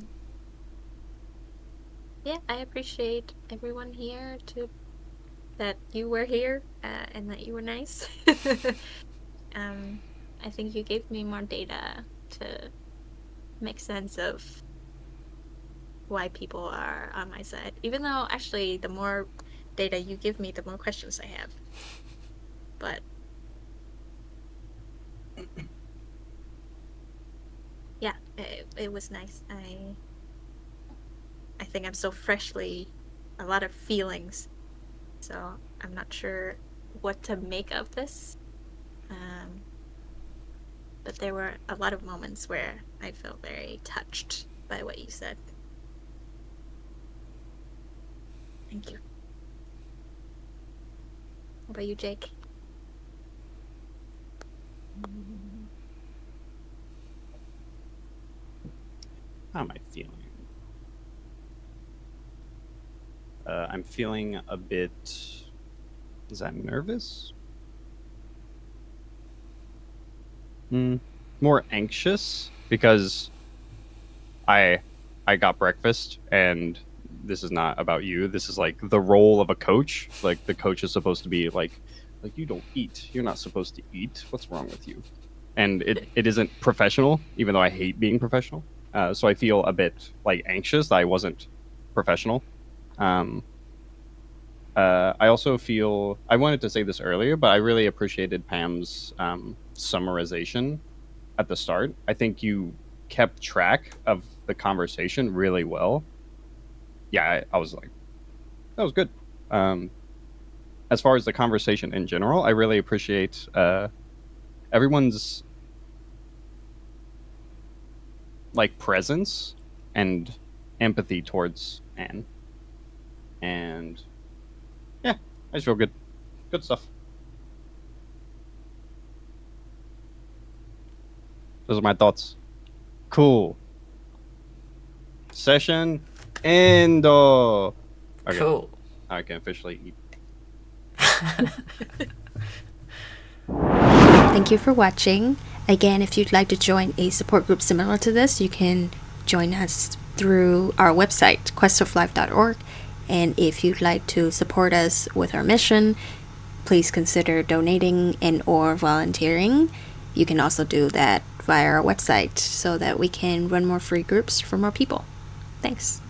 yeah, I appreciate everyone here to that you were here, and that you were nice. um, I think you gave me more data to make sense of why people are on my side. Even though, actually, the more data you give me, the more questions I have. But yeah, it was nice. I think I'm so freshly, a lot of feelings, so I'm not sure what to make of this. But there were a lot of moments where I felt very touched by what you said. Thank you. What about you, Jake? How am I feeling? I'm feeling a bit. Is that nervous? More anxious because I got breakfast, and this is not about you. This is like the role of a coach. Like the coach is supposed to be like you don't eat. You're not supposed to eat. What's wrong with you? And it isn't professional, even though I hate being professional. So I feel a bit like anxious that I wasn't professional. Um, I also feel I wanted to say this earlier, but I really appreciated Pam's summarization at the start. I think you kept track of the conversation really well. Yeah, I was like, that was good. As far as the conversation in general, I really appreciate everyone's like presence and empathy towards Anne. And yeah, I just feel good. Good stuff. Those are my thoughts. Cool. Session end. Okay. Cool. I can officially eat. Thank you for watching. Again, if you'd like to join a support group similar to this, you can join us through our website, questoflife.org. And if you'd like to support us with our mission, please consider donating and or volunteering. You can also do that via our website so that we can run more free groups for more people. Thanks.